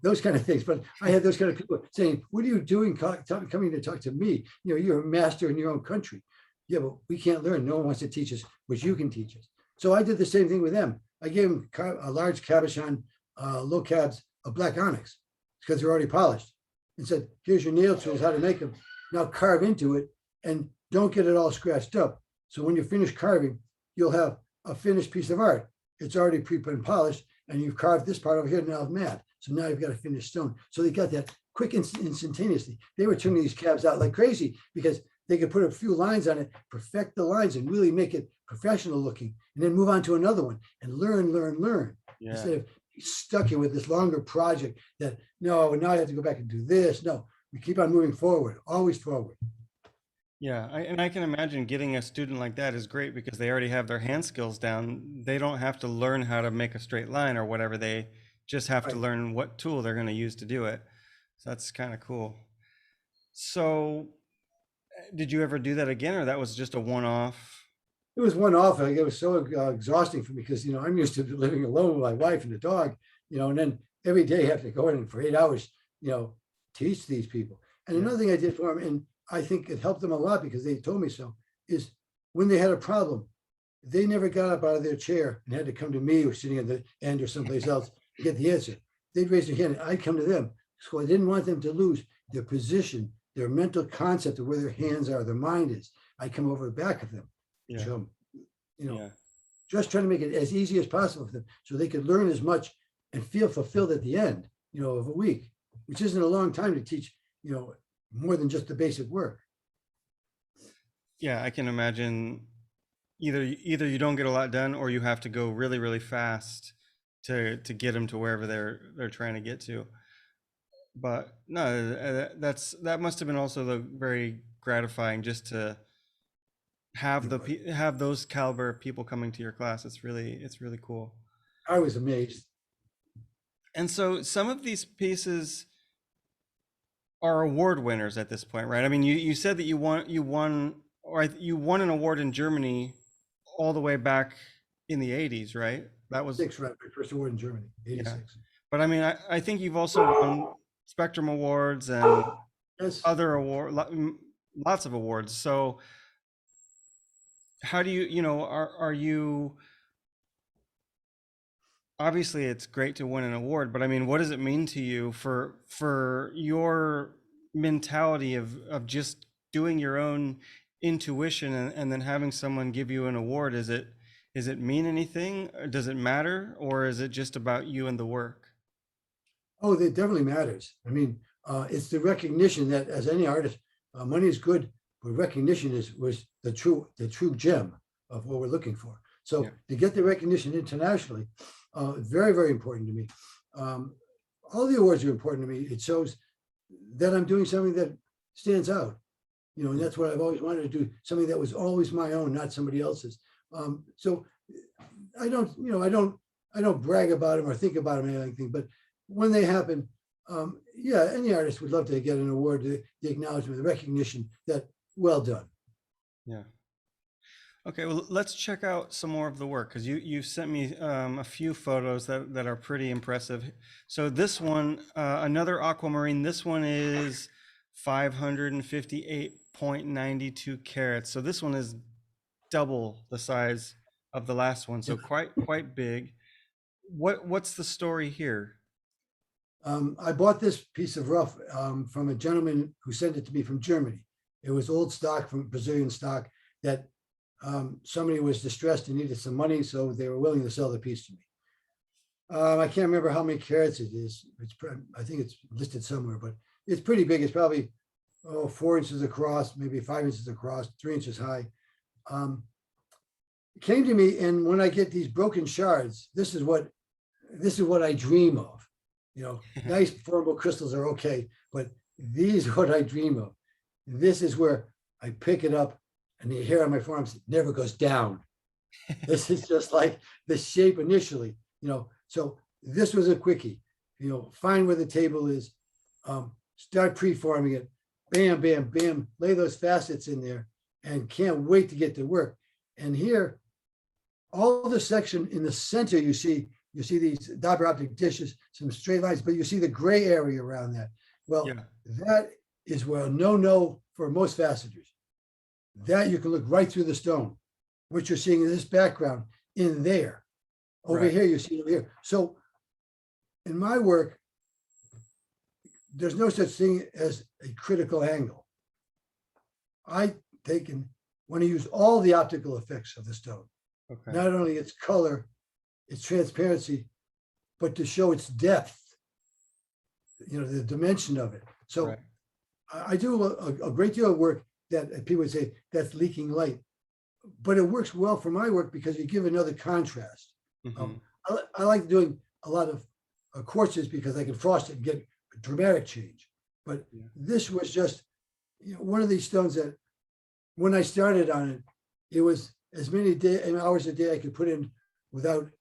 S3: those kind of things. But I had those kind of people saying, what are you doing coming to talk to me? You know, you're a master in your own country. Yeah, but we can't learn. No one wants to teach us what you can teach us. So I did the same thing with them. I gave them a large cabochon, low cabs of black onyx because they're already polished, and said, here's your nail tools, how to make them. Now carve into it and don't get it all scratched up. So when you finish carving, you'll have a finished piece of art. It's already pre-print polished and you've carved this part over here, now it's matte. So now you've got a finished stone. So they got that quick, instantaneously. They were turning these cabs out like crazy because they could put a few lines on it, perfect the lines and really make it professional looking, and then move on to another one and learn.
S2: Yeah.
S3: Instead of stuck in with this longer project that, no, now I have to go back and do this. No, we keep on moving forward, always forward.
S2: Yeah, and I can imagine getting a student like that is great because they already have their hand skills down. They don't have to learn how to make a straight line or whatever. They just have to
S3: Right.
S2: learn what tool they're going to use to do it. So that's kind of cool. So did you ever do that again, or that was just a one-off?
S3: It was one off. Like, it was so exhausting for me because, you know, I'm used to living alone with my wife and the dog, you know, and then every day have to go in and for 8 hours, you know, teach these people. And another thing I did for them, and I think it helped them a lot because they told me so, is when they had a problem, they never got up out of their chair and had to come to me or sitting at the end or someplace else to get the answer. They'd raise their hand and I'd come to them. So I didn't want them to lose their position, their mental concept of where their hands are, their mind is. I'd come over the back of them.
S2: Yeah.
S3: Show them, you know,
S2: Yeah.
S3: just trying to make it as easy as possible for them so they could learn as much and feel fulfilled at the end, you know, of a week, which isn't a long time to teach, you know, more than just the basic work.
S2: Yeah, I can imagine either you don't get a lot done or you have to go really, really fast to get them to wherever they're trying to get to. But no, that must have been also very gratifying just to have have those caliber of people coming to your class. It's really cool.
S3: I was amazed.
S2: And so some of these pieces are award winners at this point, right? I mean, you said that you won an award in Germany all the way back in the 80s, right? That was
S3: Right, my first award in Germany, 86.
S2: Yeah. But I mean, I think you've also won Spectrum Awards and
S3: Yes.
S2: other lots of awards. So how do you know, are you, obviously it's great to win an award, but I mean, what does it mean to you for your mentality of just doing your own intuition and then having someone give you an award? Is it mean anything? Does it matter? Or is it just about you and the work?
S3: Oh, it definitely matters. I mean, it's the recognition that as any artist, money is good, but recognition was the true gem of what we're looking for. So
S2: Yeah.
S3: to get the recognition internationally, very, very important to me. All the awards are important to me. It shows that I'm doing something that stands out, you know, and that's what I've always wanted to do, something that was always my own, not somebody else's. So I don't brag about them or think about them or anything, but when they happen, yeah, any artist would love to get an award, the acknowledgement, the recognition that well done.
S2: Yeah. Okay, well, let's check out some more of the work because you sent me a few photos that are pretty impressive. So this one, another aquamarine, this one is 558.92 carats. So this one is double the size of the last one, so quite big. What's the story here?
S3: I bought this piece of rough from a gentleman who sent it to me from Germany. It was old stock, from Brazilian stock, that somebody was distressed and needed some money, so they were willing to sell the piece to me. I can't remember how many carats it is. I think it's listed somewhere, but it's pretty big. It's probably 4 inches across, maybe 5 inches across, 3 inches high. It came to me, and when I get these broken shards, this is what I dream of. You know, nice formable crystals are okay, but these are what I dream of. This is where I pick it up and the hair on my forearms never goes down. This is just like the shape initially. So this was a quickie, find where the table is, start preforming it, bam, bam, bam, lay those facets in there, and can't wait to get to work. And here, all the section in the center, you see these Dyber optic dishes, some straight lines, but you see the gray area around that. Well,
S2: Yeah.
S3: that is where no for most facetors. That you can look right through the stone. What you're seeing in this background in there. Over
S2: Right.
S3: here, you see over here. So in my work, there's no such thing as a critical angle. I want to use all the optical effects of the stone,
S2: Okay.
S3: not only its color, its transparency, but to show its depth, the dimension of it. So
S2: Right.
S3: I do a great deal of work that people would say that's leaking light, but it works well for my work because you give another contrast.
S2: Mhm.
S3: I like doing a lot of quartzes because I can frost it and get a dramatic change. But
S2: Yeah.
S3: this was just one of these stones that when I started on it, it was as many hours a day I could put in without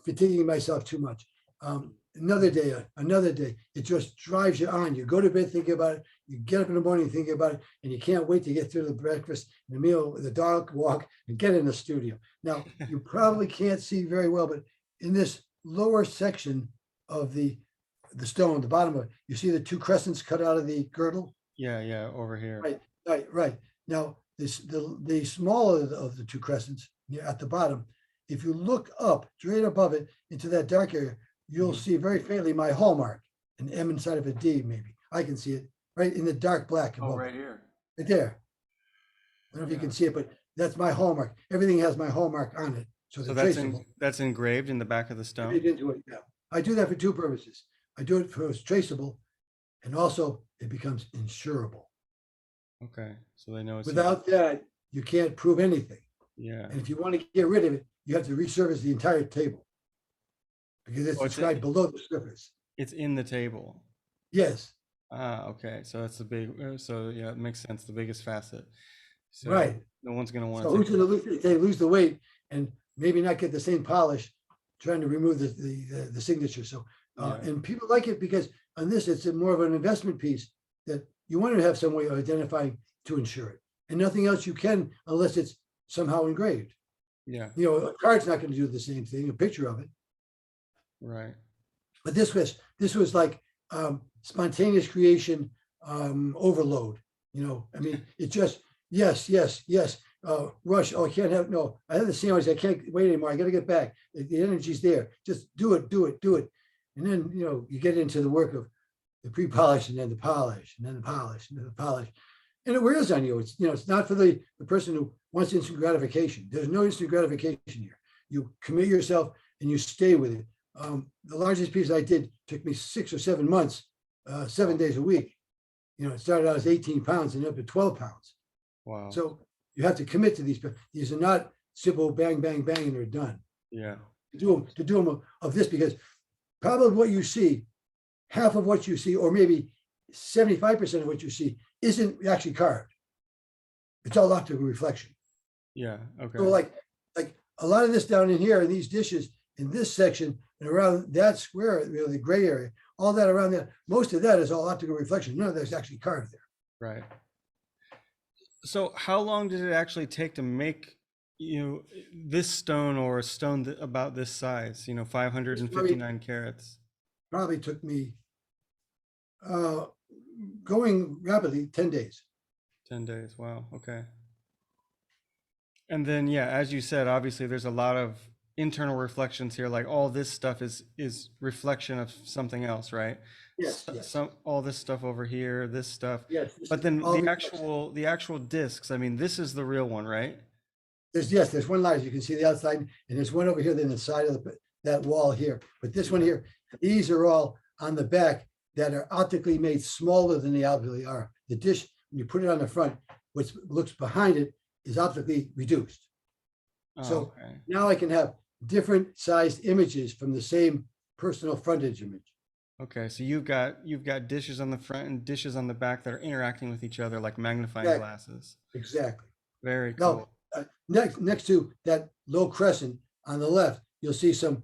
S3: fatiguing myself too much. Another day, it just drives you on. You go to bed thinking about it, you get up in the morning thinking about it, and you can't wait to get through the breakfast, the meal, the dog walk, and get in the studio. Now, you probably can't see very well, but in this lower section of the stone, the bottom of it, you see the two crescents cut out of the girdle?
S2: Yeah, over here.
S3: Right. Now, the smaller of the two crescents at the bottom, if you look up, straight above it, into that dark area, you'll
S2: Mhm.
S3: see very faintly my hallmark, an M inside of a D, maybe. I can see it right in the dark black above it,
S2: here.
S3: right there. I don't know if you can see it, but that's my hallmark. Everything has my hallmark on it, so
S2: So
S3: they're
S2: that's
S3: traceable.
S2: that's engraved in the back of the
S3: Read
S2: stone.
S3: into it. Yeah, I do that for two purposes. I do it for it's traceable, and also it becomes insurable.
S2: Okay, so they know it's you.
S3: Without that, you can't prove anything.
S2: Yeah.
S3: And if you want to get rid of it, you have to resurface the entire table because it's
S2: Oh, it's
S3: described below the surface.
S2: It's in the table.
S3: Yes,
S2: Ah, okay. So that's the big. So yeah, it makes sense. The biggest facet. So
S3: right.
S2: no one's gonna want
S3: So
S2: to
S3: who's
S2: take.
S3: going to lose? They lose the weight and maybe not get the same polish, trying to remove the signature. So
S2: Yeah.
S3: and people like it because on this it's more of an investment piece that you want to have some way of identifying to insure it, and nothing else you can unless it's somehow engraved.
S2: Yeah.
S3: A card's not going to do the same thing. A picture of it.
S2: Right.
S3: But this was like spontaneous creation overload. I mean, it just yes. Rush. Oh, I can't have no. I have the sandwich. I can't wait anymore. I got to get back. The energy's there. Just do it. And then you get into the work of the pre-polish and then the polish and then the polish and then the polish, and it wears on you. It's not for the person who wants instant gratification. There's no instant gratification here. You commit yourself and you stay with it. The largest piece I did took me 6 or 7 months, 7 days a week. It started out as 18 pounds and up to 12 pounds.
S2: Wow.
S3: So you have to commit to these. These are not simple bang, bang, bang, and they're done.
S2: Yeah.
S3: To do them of this, because probably what you see, half of what you see, or maybe 75% of what you see isn't actually carved. It's all optical reflection.
S2: Yeah. Okay.
S3: So like a lot of this down in here, in these dishes, in this section, and around that square, the gray area, all that around there, most of that is all optical reflection. None of that's actually carved there.
S2: Right. So how long did it actually take to make, this stone, or a stone about this size, 559 carats?
S3: Probably took me going rapidly 10 days.
S2: 10 days. Wow. Okay. And then, yeah, as you said, obviously there's a lot of internal reflections here. Like all this stuff is reflection of something else, right?
S3: Yes, yes.
S2: All this stuff over here, this stuff.
S3: Yes.
S2: But then
S3: all
S2: the
S3: reflection.
S2: actual discs, I mean, this is the real one, right?
S3: There's one line, as you can see the outside, and there's one over here, then the side of that wall here. But this one here, these are all on the back that are optically made smaller than they obviously are. The dish, when you put it on the front, what looks behind it is optically reduced.
S2: Oh,
S3: So
S2: okay.
S3: now I can have different sized images from the same personal frontage image.
S2: Okay, so you've got dishes on the front and dishes on the back that are interacting with each other like magnifying
S3: Exactly.
S2: glasses.
S3: Exactly.
S2: Very
S3: Now,
S2: cool.
S3: next to that low crescent, on the left, you'll see some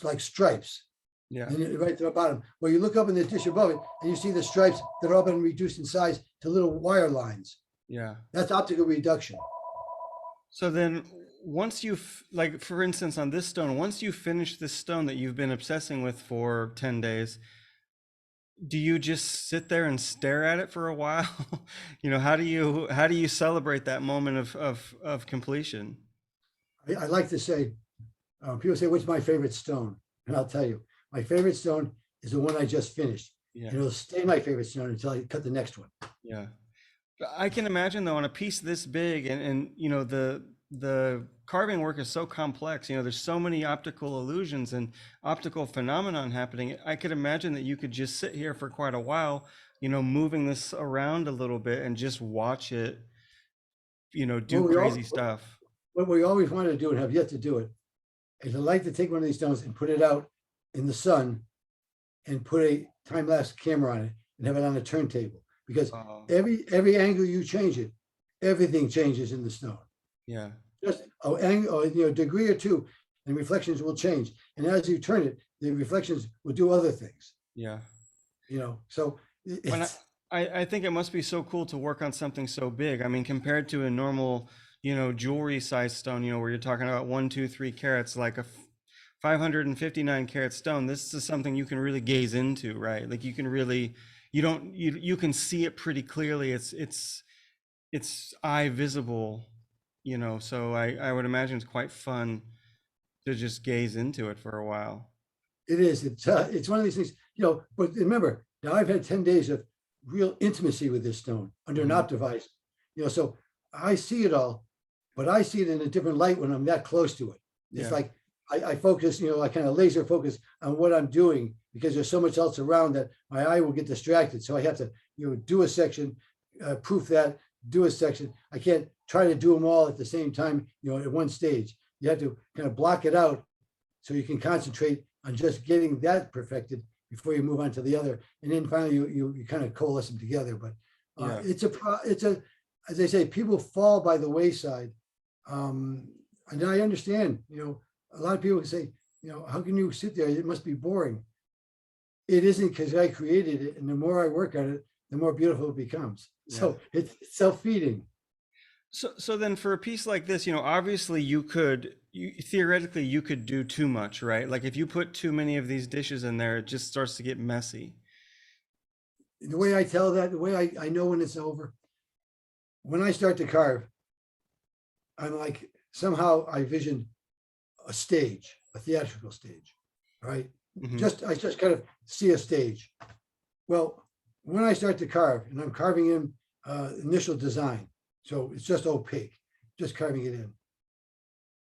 S3: like stripes.
S2: Yeah.
S3: And right to the bottom, where you look up in the dish above it and you see the stripes that are all been reduced in size to little wire lines.
S2: Yeah.
S3: That's optical reduction.
S2: So then once you've, like, for instance, on this stone, once you finish this stone that you've been obsessing with for 10 days, do you just sit there and stare at it for a while? You know, how do you celebrate that moment of completion?
S3: I like to say, people say, what's my favorite stone? And I'll tell you, my favorite stone is the one I just finished.
S2: Yeah.
S3: And it'll stay my favorite stone until I cut the next one.
S2: Yeah. I can imagine though, on a piece this big, and you know, the carving work is so complex, you know, there's so many optical illusions and optical phenomenon happening. I could imagine that you could just sit here for quite a while, you know, moving this around a little bit and just watch it, you know, do
S3: Well,
S2: crazy stuff.
S3: What we always wanted to do and have yet to do it is I'd like to take one of these stones and put it out in the sun and put a time-lapse camera on it and have it on a turntable, because every angle you change it, everything changes in the stone.
S2: Yeah.
S3: Just a degree or two, and reflections will change. And as you turn it, the reflections will do other things.
S2: Yeah.
S3: You know, so
S2: I think it must be so cool to work on something so big. I mean, compared to a normal, you know, jewelry size stone, you know, where you're talking about 1, 2, 3 carats, like a 559 carat stone, this is something you can really gaze into, right? Like you can really, you can see it pretty clearly. It's eye visible, you know, so I would imagine it's quite fun to just gaze into it for a while.
S3: it is. It's one of these things, you know, but remember, now I've had 10 days of real intimacy with this stone under an Optivisor, you know, so I see it all, but I see it in a different light when I'm that close to it. It's like I focus, you know, I kind of laser focus on what I'm doing, because there's so much else around that my eye will get distracted. So I have to, you know, do a section, proof that, do a section. I can't try to do them all at the same time, you know, at one stage. You have to kind of block it out so you can concentrate on just getting that perfected before you move on to the other. And then finally you kind of coalesce them together. But it's a, as they say, people fall by the wayside. And I understand, you know, a lot of people say, you know, how can you sit there? It must be boring. It isn't, because I created it. And the more I work on it, the more beautiful it becomes. Yeah. So it's self-feeding.
S2: So then for a piece like this, you know, obviously theoretically you could do too much, right? Like if you put too many of these dishes in there, it just starts to get messy.
S3: The way I tell that, the way I know when it's over, when I start to carve, I'm like, somehow I vision a stage, a theatrical stage, right? I just kind of see a stage. Well, when I start to carve, and I'm carving in initial design, so it's just opaque, just carving it in.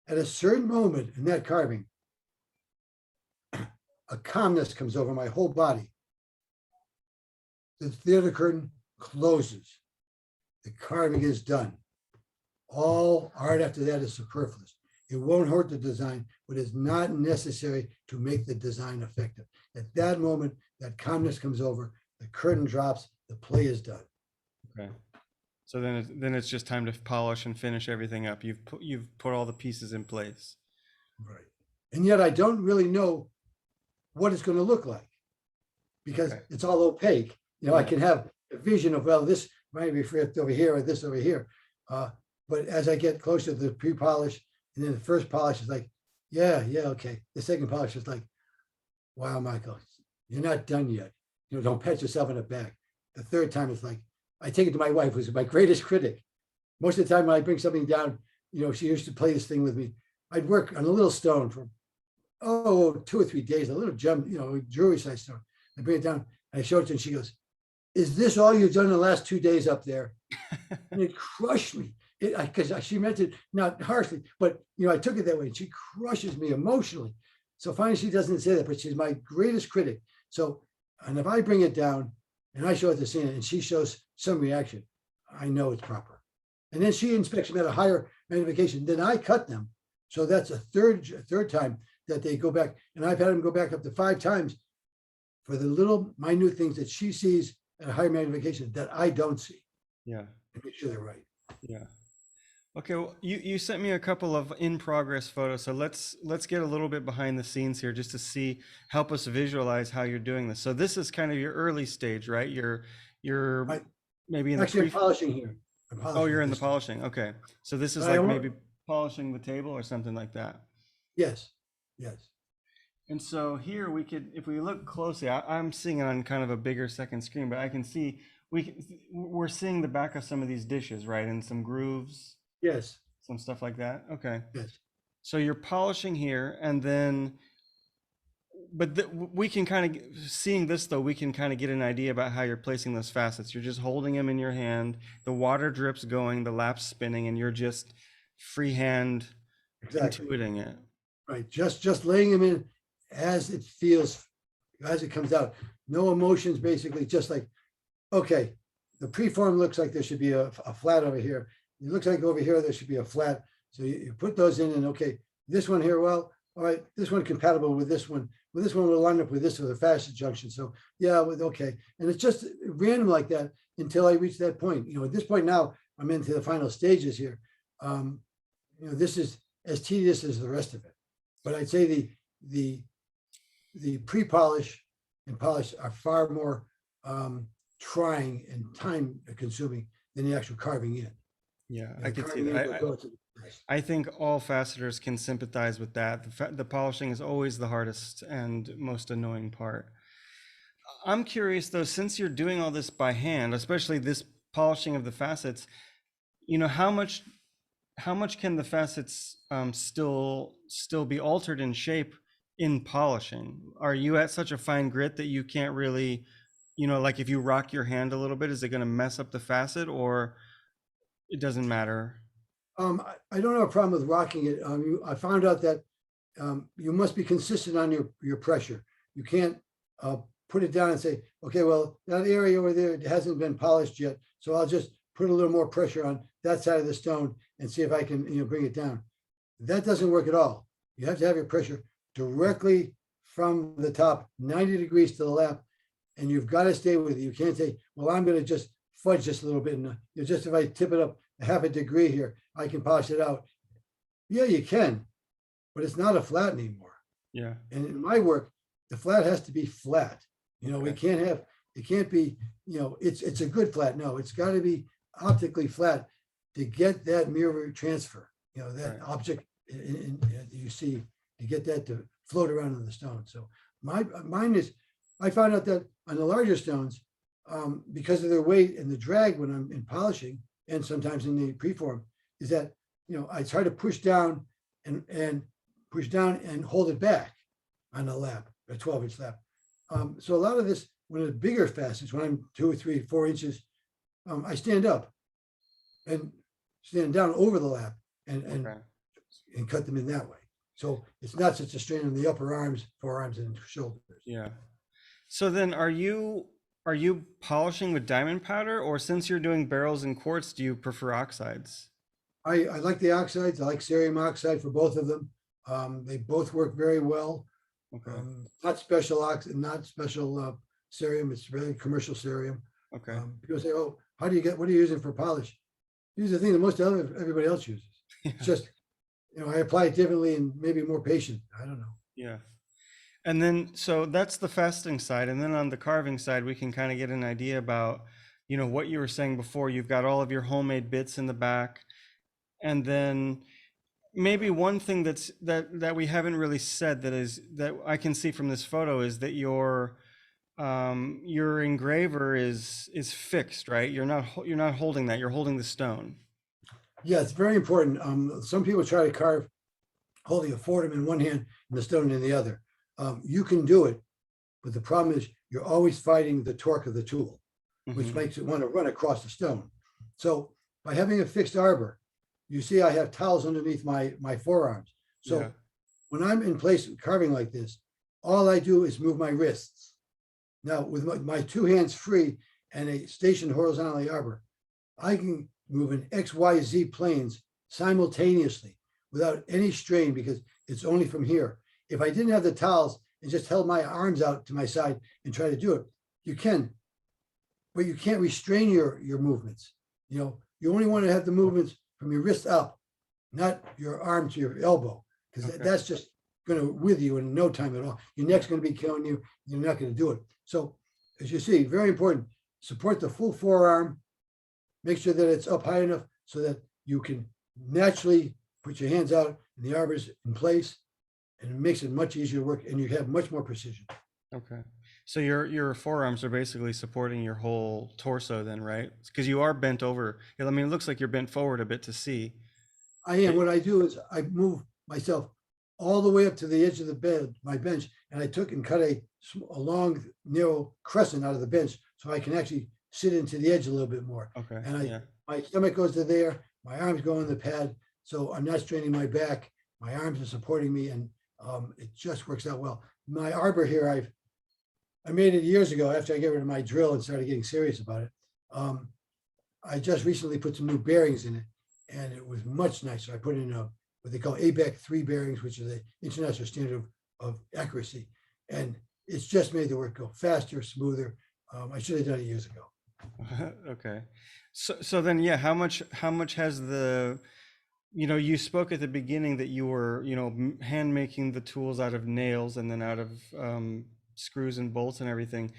S3: At a certain moment in that carving, a calmness comes over my whole body. The theater curtain closes. The carving is done. All art after that is superfluous. It won't hurt the design, but it's not necessary to make the design effective. At that moment, that calmness comes over, the curtain drops, the play is done.
S2: Okay. So then it's just time to polish and finish everything up. You've put all the pieces in place.
S3: Right. And yet I don't really know what it's going to look like, because it's all opaque. You know, I can have a vision of, well, this might be flipped over here or this over here. But as I get closer to the pre-polish, and then the first polish is like, yeah, okay. The second polish is like, wow, Michael, you're not done yet. You know, don't pat yourself on the back. The third time it's like, I take it to my wife, who's my greatest critic. Most of the time when I bring something down, you know, she used to play this thing with me. I'd work on a little stone for, 2 or 3 days, a little gem, you know, jewelry size stone. I bring it down and I show it to her and she goes, is this all you've done in the last 2 days up there? And it crushed me. Because she meant it not harshly, but, you know, I took it that way, and she crushes me emotionally. So finally she doesn't say that, but she's my greatest critic. So, and if I bring it down and I show it to Sina and she shows some reaction, I know it's proper. And then she inspects them at a higher magnification. Then I cut them. So that's a third time that they go back. And I've had them go back up to 5 times for the little minute things that she sees at a higher magnification that I don't see.
S2: Yeah.
S3: To make sure they're right.
S2: Yeah. Okay, well, you sent me a couple of in progress photos, so let's get a little bit behind the scenes here just to see, help us visualize how you're doing this. So this is kind of your early stage, right? You're
S3: I,
S2: maybe in the
S3: actually, I'm
S2: pre.
S3: polishing here. I'm
S2: Oh,
S3: polishing
S2: you're in the
S3: this time.
S2: polishing. Okay, so this is
S3: But I
S2: like
S3: want,
S2: maybe polishing the table or something like that.
S3: yes, yes.
S2: And so here we could, if we look closely, I'm seeing it on kind of a bigger second screen, but I can see we're seeing the back of some of these dishes, right, and some grooves,
S3: Yes,
S2: some stuff like that. Okay.
S3: yes.
S2: So you're polishing here, and then, but we can kind of, seeing this though, we can kind of get an idea about how you're placing those facets. You're just holding them in your hand, the water drips going, the lap's spinning, and you're just freehand
S3: Exactly.
S2: intuiting it.
S3: Right. Just laying them in as it feels, as it comes out. No emotions, basically, just like, okay, the preform looks like there should be a flat over here. It looks like over here there should be a flat. So you put those in and okay, this one here, well, all right, this one compatible with this one. Well, this one will line up with this with a facet junction. So yeah, with okay. And it's just random like that until I reach that point. You know, at this point now, I'm into the final stages here. You know, this is as tedious as the rest of it. But I'd say the pre-polish and polish are far more trying and time consuming than the actual carving in.
S2: Yeah,
S3: You know,
S2: I could see
S3: carving in
S2: that.
S3: will go to the place.
S2: I think all facetors can sympathize with that. The polishing is always the hardest and most annoying part. I'm curious though, since you're doing all this by hand, especially this polishing of the facets, you know, how much can the facets still be altered in shape in polishing? Are you at such a fine grit that you can't really, you know, like if you rock your hand a little bit, is it going to mess up the facet, or it doesn't matter?
S3: I don't have a problem with rocking it. I found out that you must be consistent on your pressure. You can't put it down and say, okay, well, that area over there, it hasn't been polished yet, so I'll just put a little more pressure on that side of the stone and see if I can, you know, bring it down. That doesn't work at all. You have to have your pressure directly from the top, 90 degrees to the lap, and you've got to stay with it. You can't say, well, I'm going to just fudge just a little bit, and you know, just if I tip it up a half a degree here, I can polish it out. Yeah, you can, but it's not a flat anymore.
S2: Yeah.
S3: And in my work, the flat has to be flat. You know,
S2: Okay.
S3: it can't be, you know, it's a good flat. No, it's got to be optically flat to get that mirror transfer, you know, that
S2: Right.
S3: object you see, to get that to float around on the stone. So mine is, I found out that on the larger stones, because of their weight and the drag when I'm in polishing, and sometimes in the preform, is that, you know, I try to push down and push down and hold it back on a lap, a 12-inch lap. So a lot of this, when it's bigger facets, when I'm 2 or 3, 4 inches, I stand up and stand down over the lap and
S2: Okay.
S3: cut them in that way. So it's not such a strain on the upper arms, forearms, and shoulders.
S2: Yeah. So then are you polishing with diamond powder, or since you're doing barrels and quartz, do you prefer oxides?
S3: I like the oxides. I like cerium oxide for both of them. They both work very well.
S2: Okay.
S3: Not special oxide, not special cerium. It's really commercial cerium.
S2: Okay.
S3: People say, "Oh, what are you using for polish?" Use the thing that most everybody else uses.
S2: Yeah.
S3: It's just, you know, I apply it differently and maybe more patient. I don't know.
S2: Yeah. And then, so that's the faceting side. And then on the carving side, we can kind of get an idea about, you know, what you were saying before. You've got all of your homemade bits in the back. And then maybe one thing that we haven't really said that I can see from this photo is that your engraver is fixed, right? You're not holding that, you're holding the stone.
S3: Yeah, it's very important. Some people try to carve holding a fortem in one hand and the stone in the other. You can do it, but the problem is you're always fighting the torque of the tool, which
S2: Mhm.
S3: makes it want to run across the stone. So by having a fixed arbor, you see I have towels underneath my forearms. So
S2: Yeah.
S3: when I'm in place carving like this, all I do is move my wrists. Now with my 2 hands free and a stationed horizontally arbor, I can move in X, Y, Z planes simultaneously without any strain because it's only from here. If I didn't have the towels and just held my arms out to my side and try to do it, you can, but you can't restrain your movements. You know, you only want to have the movements from your wrist up, not your arm to your elbow, because
S2: Okay.
S3: that's just going to with you in no time at all. Your neck's going to be killing you. You're not going to do it. So as you see, very important, support the full forearm. Make sure that it's up high enough so that you can naturally put your hands out and the arbor's in place, and it makes it much easier to work, and you have much more precision.
S2: Okay. So your forearms are basically supporting your whole torso then, right? Because you are bent over. I mean, it looks like you're bent forward a bit to see.
S3: I am. What I do is I move myself all the way up to the edge of the bed, my bench, and I took and cut a long, narrow crescent out of the bench so I can actually sit into the edge a little bit more.
S2: Okay.
S3: And
S2: Yeah.
S3: my stomach goes to there, my arms go on the pad, so I'm not straining my back. My arms are supporting me, and it just works out well. My arbor here, I made it years ago after I got rid of my drill and started getting serious about it. I just recently put some new bearings in it, and it was much nicer. I put in what they call ABEC 3 bearings, which is the international standard of accuracy, and it's just made the work go faster, smoother. I should have done it years ago.
S2: Okay. So then, yeah, how much has the, you spoke at the beginning that you were, hand making the tools out of nails and then out of screws and bolts and everything.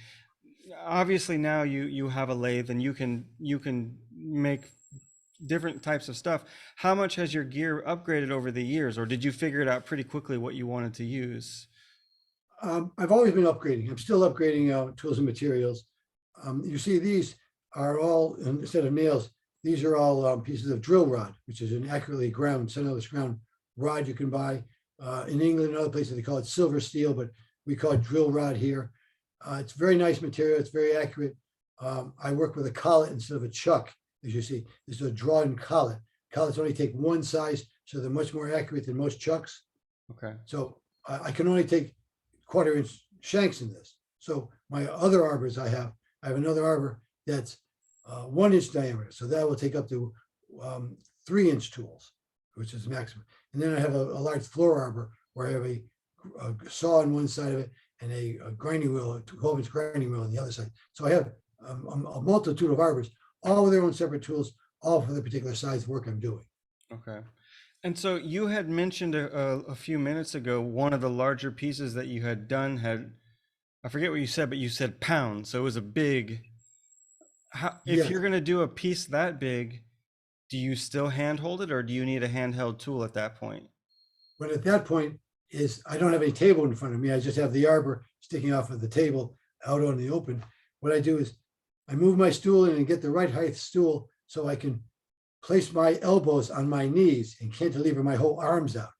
S2: Obviously now you have a lathe and you can make different types of stuff. How much has your gear upgraded over the years, or did you figure it out pretty quickly what you wanted to use?
S3: I've always been upgrading. I'm still upgrading tools and materials. You see, these are all, instead of nails, these are all pieces of drill rod, which is an accurately ground, centerless ground rod you can buy. In England and other places, they call it silver steel, but we call it drill rod here. It's very nice material. It's very accurate. I work with a collet instead of a chuck, as you see. This is a drawn collet. Collets only take one size, so they're much more accurate than most chucks.
S2: Okay.
S3: So I can only take 1/4-inch shanks in this. So my other arbors I have another arbor that's 1-inch diameter. So that will take up to 3-inch tools, which is maximum. And then I have a large floor arbor where I have a saw on one side of it and a grinding wheel, a 12-inch grinding wheel on the other side. So I have a multitude of arbors, all with their own separate tools, all for the particular size of work I'm doing.
S2: Okay. And so you had mentioned a few minutes ago, one of the larger pieces that you had done had, I forget what you said, but you said pound. So it was a big, if
S3: Yes.
S2: you're going to do a piece that big, do you still handhold it, or do you need a handheld tool at that point?
S3: But at that point I don't have any table in front of me. I just have the arbor sticking off of the table out on the open. What I do is I move my stool in and get the right height stool so I can place my elbows on my knees and cantilever my whole arms out.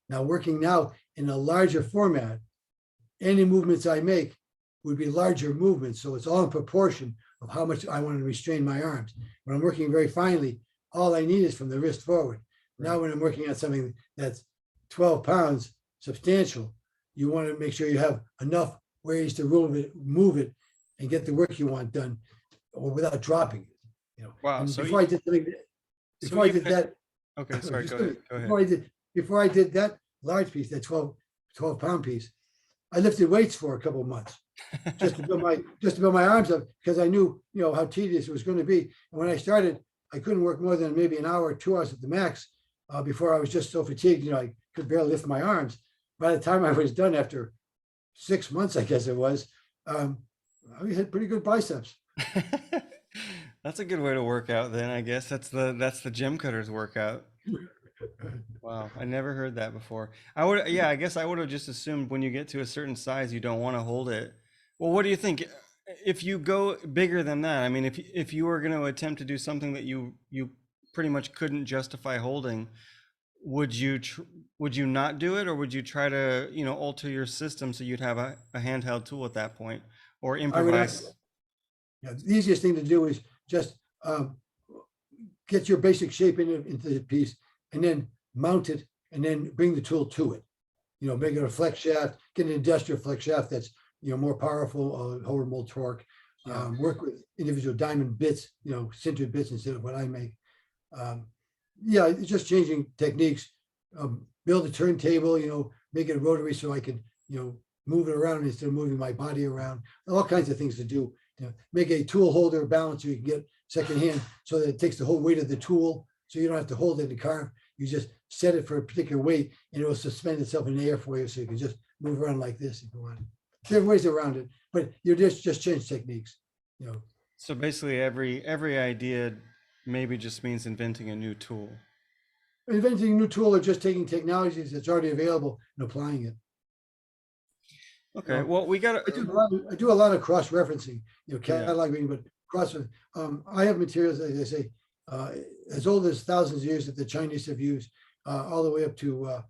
S3: Now, working now in a larger format, any movements I make would be larger movements. So it's all in proportion of how much I want to restrain my arms. When I'm working very finely, all I need is from the wrist forward. Now, when I'm working on something that's 12 pounds, substantial, you want to make sure you have enough ways to move it and get the work you want done, or without dropping it.
S2: Wow.
S3: And
S2: So
S3: before I did something, before I did that,
S2: okay, sorry, go ahead.
S3: before I did that large piece, that 12-pound piece, I lifted weights for a couple of months just to build my arms up, because I knew how tedious it was going to be. And when I started, I couldn't work more than maybe an hour or 2 hours at the max before I was just so fatigued, I could barely lift my arms. By the time I was done, after 6 months, I guess it was, I had pretty good biceps.
S2: That's a good way to work out then, I guess. That's the gym cutter's workout. Wow, I never heard that before. I guess I would have just assumed when you get to a certain size, you don't want to hold it. Well, what do you think? If you go bigger than that, I mean, if you were going to attempt to do something that you pretty much couldn't justify holding, would you not do it, or would you try to alter your system so you'd have a handheld tool at that point, or improvise?
S3: The easiest thing to do is just get your basic shape into the piece, and then mount it, and then bring the tool to it. Make it a flex shaft, get an industrial flex shaft that's more powerful, hold more torque. Work with individual diamond bits, sintered bits instead of what I make. It's just changing techniques. Build a turntable, make it rotary so I can move it around instead of moving my body around. All kinds of things to do. Make a tool holder balance so you can get secondhand, so that it takes the whole weight of the tool, So you don't have to hold it and carve. You just set it for a particular weight and it will suspend itself in the air for you. So you can just move around like this if you want. There are ways around it, but you just change techniques, you know.
S2: So basically every idea maybe just means inventing a new tool.
S3: Inventing a new tool or just taking technologies that's already available and applying it.
S2: Okay,
S3: Yeah.
S2: well, we got
S3: I do a lot of cross-referencing, you know,
S2: Yeah.
S3: catalog reading, but cross. I have materials, as I say, as old as thousands of years that the Chinese have used, all the way up to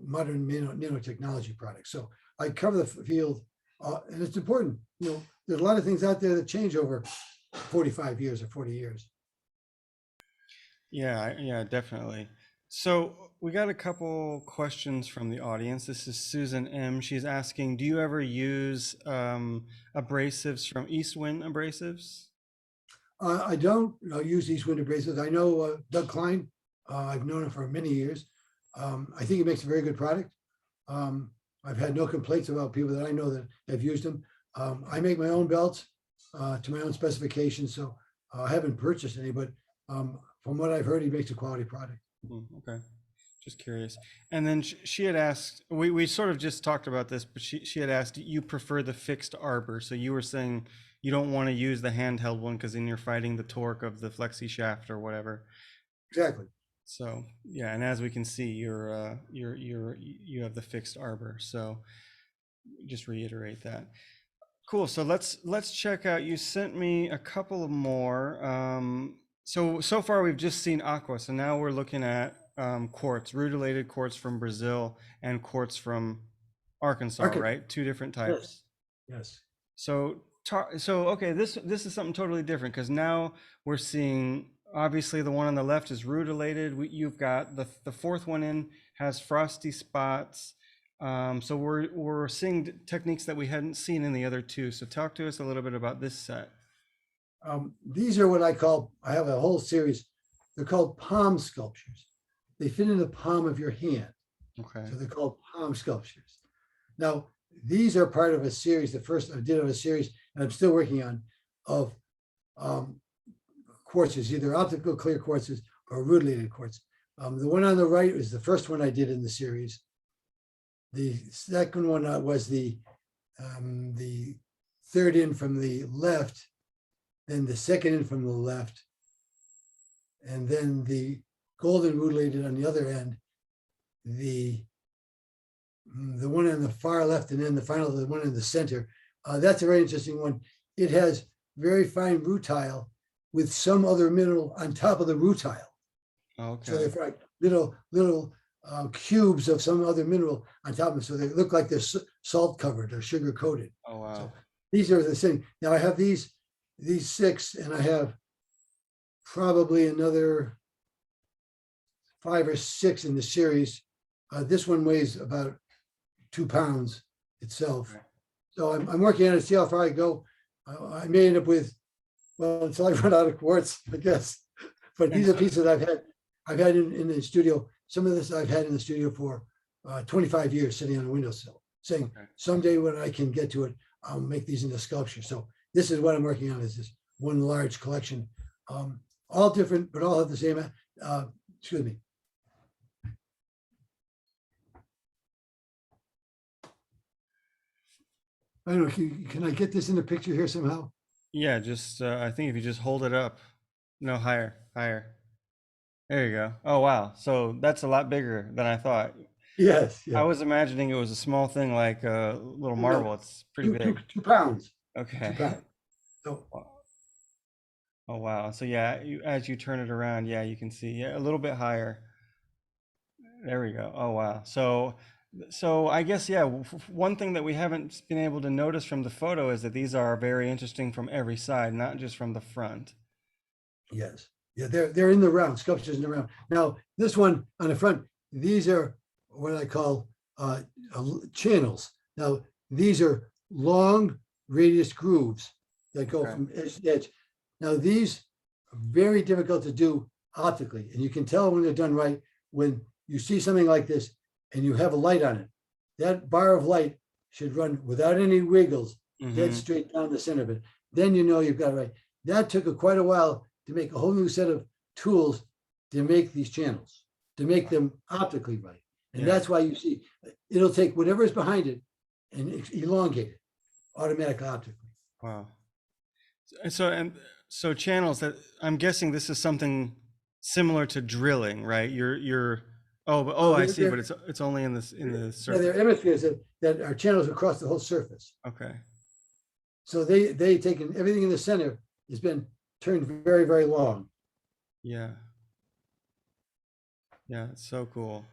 S3: modern nanotechnology products. So I cover the field, and it's important. You know, there's a lot of things out there that change over 45 years or 40 years.
S2: Yeah, definitely. So we got a couple questions from the audience. This is Susan M. She's asking, do you ever use abrasives from Eastwind abrasives?
S3: I don't use these window bracelets. I know Doug Klein. I've known him for many years. I think he makes a very good product. I've had no complaints about people that I know that have used them. I make my own belts to my own specifications, so I haven't purchased any, but from what I've heard, he makes a quality product.
S2: Okay, just curious. And then she had asked, we sort of just talked about this, but she had asked, you prefer the fixed arbor. So you were saying you don't want to use the handheld one because then you're fighting the torque of the flexi shaft or whatever.
S3: Exactly.
S2: So yeah, and as we can see, you have the fixed arbor. So just reiterate that. Cool. So let's check out. You sent me a couple of more. So far we've just seen aqua. So now we're looking at quartz, rutilated quartz from Brazil and quartz from Arkansas, right? Two different types.
S3: Yes.
S2: So okay, this is something totally different because now we're seeing, obviously the one on the left is rutilated. You've got the fourth one in has frosty spots. So we're seeing techniques that we hadn't seen in the other two. So talk to us a little bit about this set.
S3: These are what I have a whole series. They're called palm sculptures. They fit in the palm of your hand.
S2: Okay.
S3: So they're called palm sculptures. Now, these are part of a series, the first I did of a series, and I'm still working on, of quartzes, either optical clear quartzes or rutilated quartz. The one on the right is the first one I did in the series. The second one was the third in from the left, then the second in from the left, and then the golden rutilated on the other end, the one on the far left, and then the one in the center. That's a very interesting one. It has very fine rutile with some other mineral on top of the rutile.
S2: Okay.
S3: So they're like little cubes of some other mineral on top of them. So they look like they're salt covered or sugar coated.
S2: Oh, wow.
S3: So these are the same. Now I have these 6, and I have probably another 5 or 6 in the series. This one weighs about 2 pounds itself.
S2: Okay.
S3: So I'm working on it to see how far I go. I may end up with, well, until I run out of quartz, I guess. But these are pieces that I've had in the studio. Some of this I've had in the studio for 25 years, sitting on a windowsill, saying someday when I can get to it, I'll make these into sculpture. So this is what I'm working on, is this one large collection, all different, but all have the same, excuse me. I don't know, can I get this in the picture here somehow?
S2: Yeah, just I think if you just hold it up, no, higher. There you go. Oh, wow. So that's a lot bigger than I thought.
S3: Yes. Yeah.
S2: I was imagining it was a small thing like a little marble.
S3: No,
S2: It's pretty big.
S3: 2 pounds.
S2: Okay.
S3: 2 pounds. So,
S2: oh, wow. So yeah, as you turn it around, yeah, you can see a little bit higher. There we go. Oh, wow. So I guess, yeah, one thing that we haven't been able to notice from the photo is that these are very interesting from every side, not just from the front.
S3: yes. Yeah, they're in the round, sculptures in the round. Now, this one on the front, these are what I call channels. Now, these are long radius grooves that go from edge to edge. Now, these are very difficult to do optically, and you can tell when they're done right when you see something like this and you have a light on it. That bar of light should run without any wiggles, dead straight down the center of it. Then you know you've got it right. That took quite a while to make a whole new set of tools to make these channels, to make them optically right. And
S2: Yeah.
S3: that's why you see, it'll take whatever is behind it and elongate it automatically optically.
S2: Wow. So channels that I'm guessing this is something similar to drilling, right? Oh, I see, but it's only in the
S3: Yeah,
S2: surface.
S3: they're hemispheres that are channels across the whole surface.
S2: Okay.
S3: So they taken everything in the center has been turned very, very long.
S2: Yeah. Yeah, it's so cool.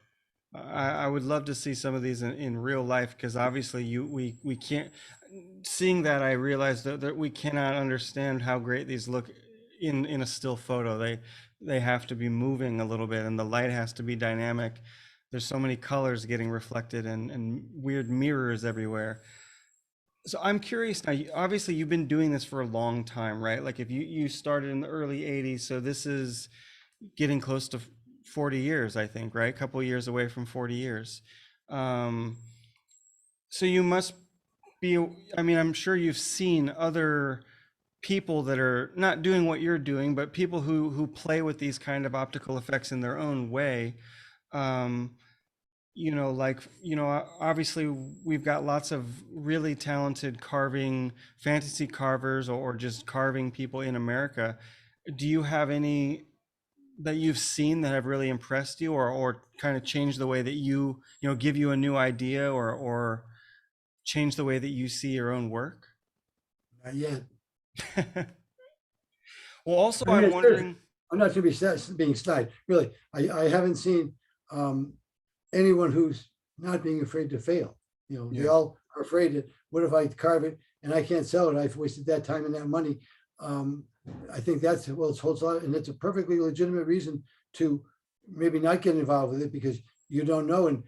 S2: I would love to see some of these in real life, because obviously we can't, seeing that I realized that we cannot understand how great these look in a still photo. They have to be moving a little bit, and the light has to be dynamic. There's so many colors getting reflected and weird mirrors everywhere. So I'm curious now, obviously you've been doing this for a long time, right? Like if you started in the early 80s, so this is getting close to 40 years, I think, right? A couple of years away from 40 years. So you must be, I mean, I'm sure you've seen other people that are not doing what you're doing, but people who play with these kind of optical effects in their own way. Obviously we've got lots of really talented carving, fantasy carvers, or just carving people in America. Do you have any that you've seen that have really impressed you, or kind of changed the way that give you a new idea, or change the way that you see your own work?
S3: Not yet.
S2: Well, also
S3: I mean,
S2: I'm wondering,
S3: I'm not going to be being snide. Really, I haven't seen anyone who's not being afraid to fail. They
S2: Yeah.
S3: all are afraid that what if I carve it and I can't sell it? I've wasted that time and that money. I think that's, well, it holds a lot, and it's a perfectly legitimate reason to maybe not get involved with it, because you don't know. And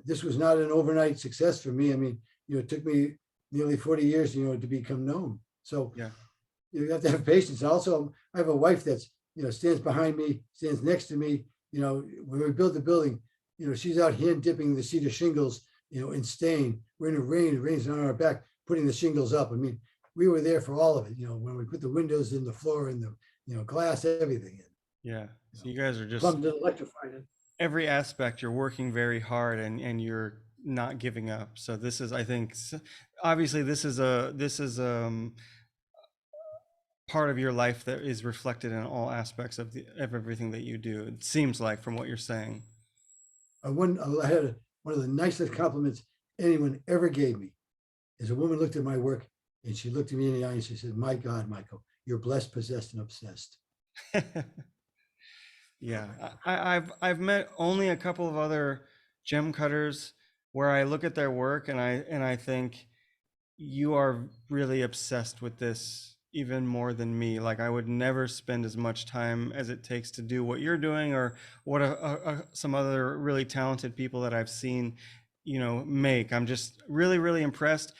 S3: this was not an overnight success for me. I mean, it took me nearly 40 years, to become known. So
S2: yeah,
S3: you have to have patience. Also, I have a wife that's, stands behind me, stands next to me. When we built the building, she's out hand dipping the cedar shingles, in stain. We're in the rain, it rains on our back, putting the shingles up. I mean, we were there for all of it, when we put the windows in, the floor, and the glass, everything in.
S2: yeah. So you guys are just,
S3: Plumbed and electrified it.
S2: every aspect you're working very hard, and you're not giving up. So this is, I think, obviously this is part of your life that is reflected in all aspects of everything that you do. It seems like, from what you're saying.
S3: I had one of the nicest compliments anyone ever gave me is a woman looked at my work, and she looked at me in the eye and she said, "My God, Michael, you're blessed, possessed, and obsessed."
S2: Yeah, I've met only a couple of other gem cutters where I look at their work and I think, you are really obsessed with this even more than me. Like, I would never spend as much time as it takes to do what you're doing, or what some other really talented people that I've seen, make. I'm just really, really impressed.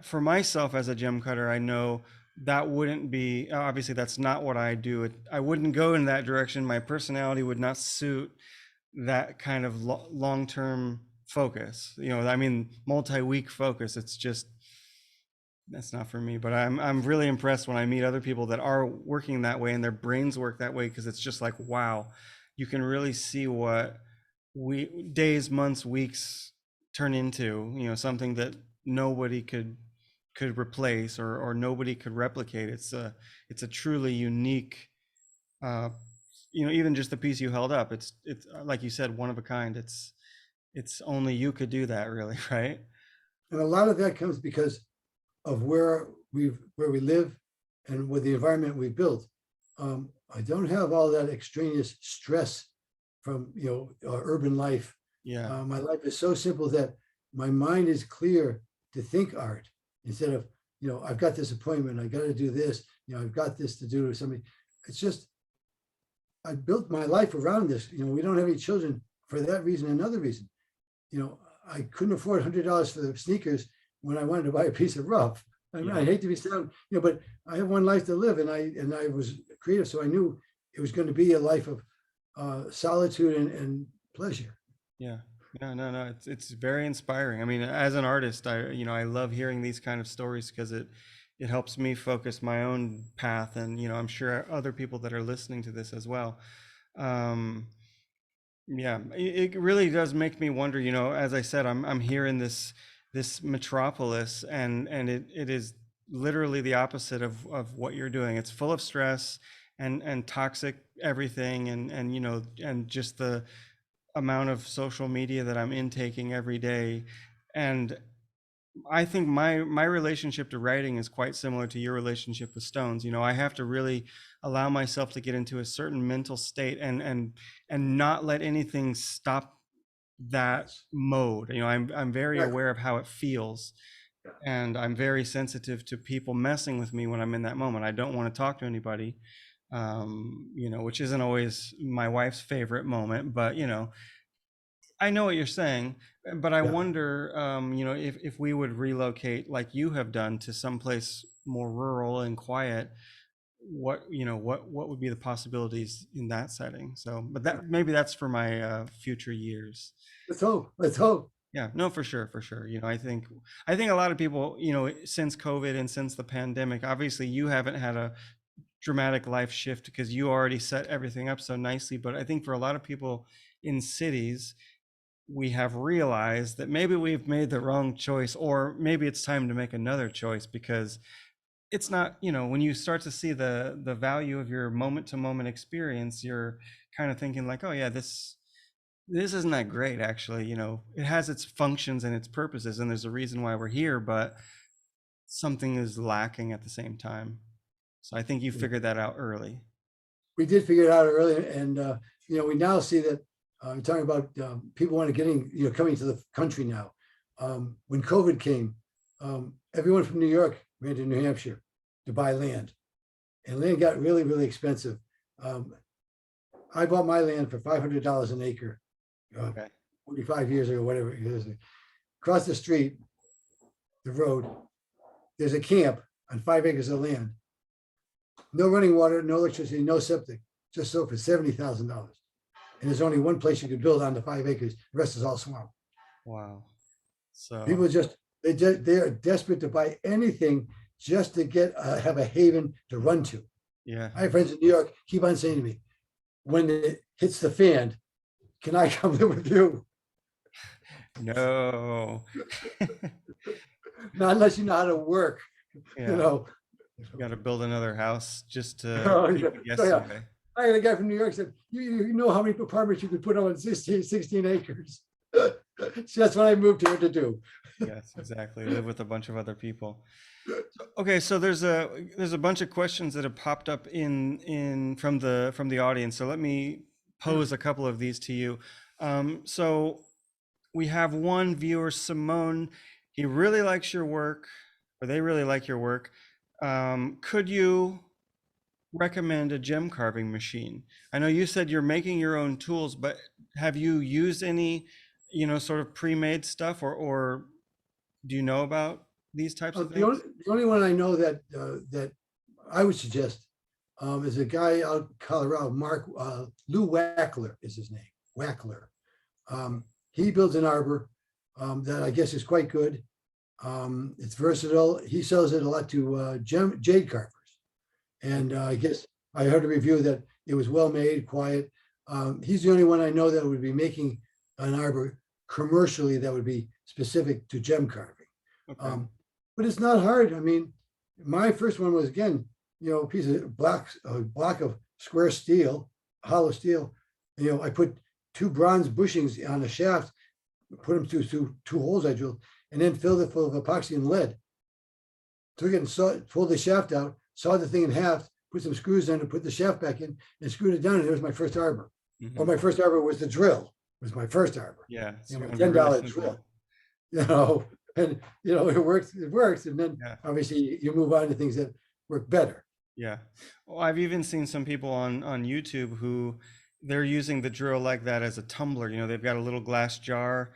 S2: For myself as a gem cutter, I know that wouldn't be, obviously that's not what I do. I wouldn't go in that direction. My personality would not suit that kind of long-term focus. I mean, multi-week focus. It's just, that's not for me. But I'm really impressed when I meet other people that are working that way and their brains work that way, because it's just like, wow, you can really see what days, months, weeks turn into, something that nobody could replace, or nobody could replicate. It's a truly unique, even just the piece you held up, it's like you said, one of a kind. It's only you could do that, really, right?
S3: And a lot of that comes because of where we live and with the environment we built. I don't have all that extraneous stress from urban life.
S2: Yeah.
S3: My life is so simple that my mind is clear to think art, instead of I've got this appointment, I got to do this, I've got this to do to somebody. It's just, I built my life around this. We don't have any children for that reason. Another reason, I couldn't afford $100 for the sneakers when I wanted to buy a piece of rough. I mean,
S2: Yeah.
S3: I hate to be sound, but I have one life to live, and I was creative, so I knew it was going to be a life of solitude and pleasure.
S2: Yeah. No, it's very inspiring. I mean, as an artist, I love hearing these kind of stories, because it helps me focus my own path, and I'm sure other people that are listening to this as well. Um, yeah, it really does make me wonder, you know, as I said, I'm here in this metropolis, and it is literally the opposite of what you're doing. It's full of stress and toxic everything, and you know, and just the amount of social media that I'm intaking every day. And I think my relationship to writing is quite similar to your relationship with stones. You know, I have to really allow myself to get into a certain mental state, and not let anything stop that
S3: Yes.
S2: mode. You know, I'm very
S3: Exactly.
S2: aware of how it feels,
S3: Yeah.
S2: and I'm very sensitive to people messing with me when I'm in that moment. I don't want to talk to anybody, you know, which isn't always my wife's favorite moment, but you know, I know what you're saying, but I
S3: Yeah.
S2: wonder, you know, if we would relocate like you have done to someplace more rural and quiet, what, you know, what would be the possibilities in that setting? So, but
S3: Yeah.
S2: that maybe that's for my future years.
S3: Let's hope. Let's hope.
S2: Yeah, no, for sure, for sure. You know, I think a lot of people, you know, since COVID and since the pandemic, obviously you haven't had a dramatic life shift because you already set everything up so nicely. But I think for a lot of people in cities, we have realized that maybe we've made the wrong choice, or maybe it's time to make another choice, because it's not, you know, when you start to see the value of your moment to moment experience, you're kind of thinking like, oh yeah, this isn't that great actually. You know, it has its functions and its purposes, and there's a reason why we're here, but something is lacking at the same time. So I think you figured that out early.
S3: We did figure it out early, and you know, we now see that we're talking about people want to getting, you know, coming to the country now. When COVID came, everyone from New York ran to New Hampshire to buy land, and land got really, really expensive. Um, I bought my land for $500 an acre, uh,
S2: Okay.
S3: 45 years ago, whatever it is. Across the street, the road, there's a camp on 5 acres of land. No running water, no electricity, no septic, just sold for $70,000. And there's only one place you could build on the 5 acres. The rest is all swamp.
S2: Wow. So
S3: People they are desperate to buy anything just to get have a haven to run to.
S2: yeah.
S3: I have friends in New York keep on saying to me, when it hits the fan, can I come live with you?
S2: No.
S3: Not unless you know how to work, you
S2: Yeah.
S3: know.
S2: You got to build another house just to
S3: Oh,
S2: keep
S3: yeah.
S2: the
S3: So
S2: guests
S3: yeah,
S2: away.
S3: I had a guy from New York said, you know how many apartments you could put on 16 acres. So that's what I moved here to do.
S2: Yes, exactly. Live with a bunch of other people. Okay, so there's a bunch of questions that have popped up in from the audience. So let me pose a couple of these to you. So we have one viewer, Simone. He really likes your work, or they really like your work. Could you recommend a gem carving machine? I know you said you're making your own tools, but have you used any, you know, sort of pre-made stuff, or do you know about these types of
S3: The only
S2: things?
S3: the only one I know that that I would suggest is a guy out in Colorado, Mark Lou Wackler is his name, Wackler. He builds an arbor that I guess is quite good. It's versatile. He sells it a lot to jade carvers, and I guess I heard a review that it was well made, quiet. He's the only one I know that would be making an arbor commercially that would be specific to gem carving.
S2: Okay.
S3: But it's not hard. I mean, my first one was again, you know, a block of square steel, hollow steel. You know, I put two bronze bushings on a shaft, put them through two holes I drilled, and then filled it full of epoxy and lead. Took it and pulled the shaft out, sawed the thing in half, put some screws in it, put the shaft back in, and screwed it down. And it was my first arbor. Well, my first arbor was the drill. Was my first arbor.
S2: Yeah, it's
S3: You know,
S2: gonna be
S3: $10
S2: really
S3: drill.
S2: simple.
S3: You know, and you know, it works, and then
S2: Yeah.
S3: obviously you move on to things that work better.
S2: Yeah. Well, I've even seen some people on YouTube who they're using the drill like that as a tumbler. You know, they've got a little glass jar,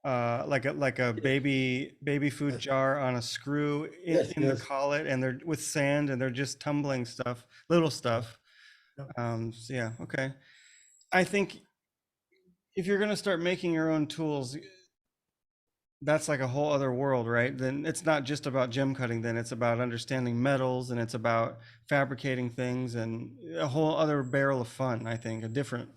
S2: like a baby food
S3: Yes,
S2: jar on a screw
S3: yes,
S2: in the
S3: yes.
S2: collet, and they're with sand, and they're just tumbling stuff, little stuff.
S3: Yep.
S2: So yeah, okay. I think if you're gonna start making your own tools, that's like a whole other world, right? Then it's not just about gem cutting, then it's about understanding metals and it's about fabricating things and a whole other barrel of fun, I think, a different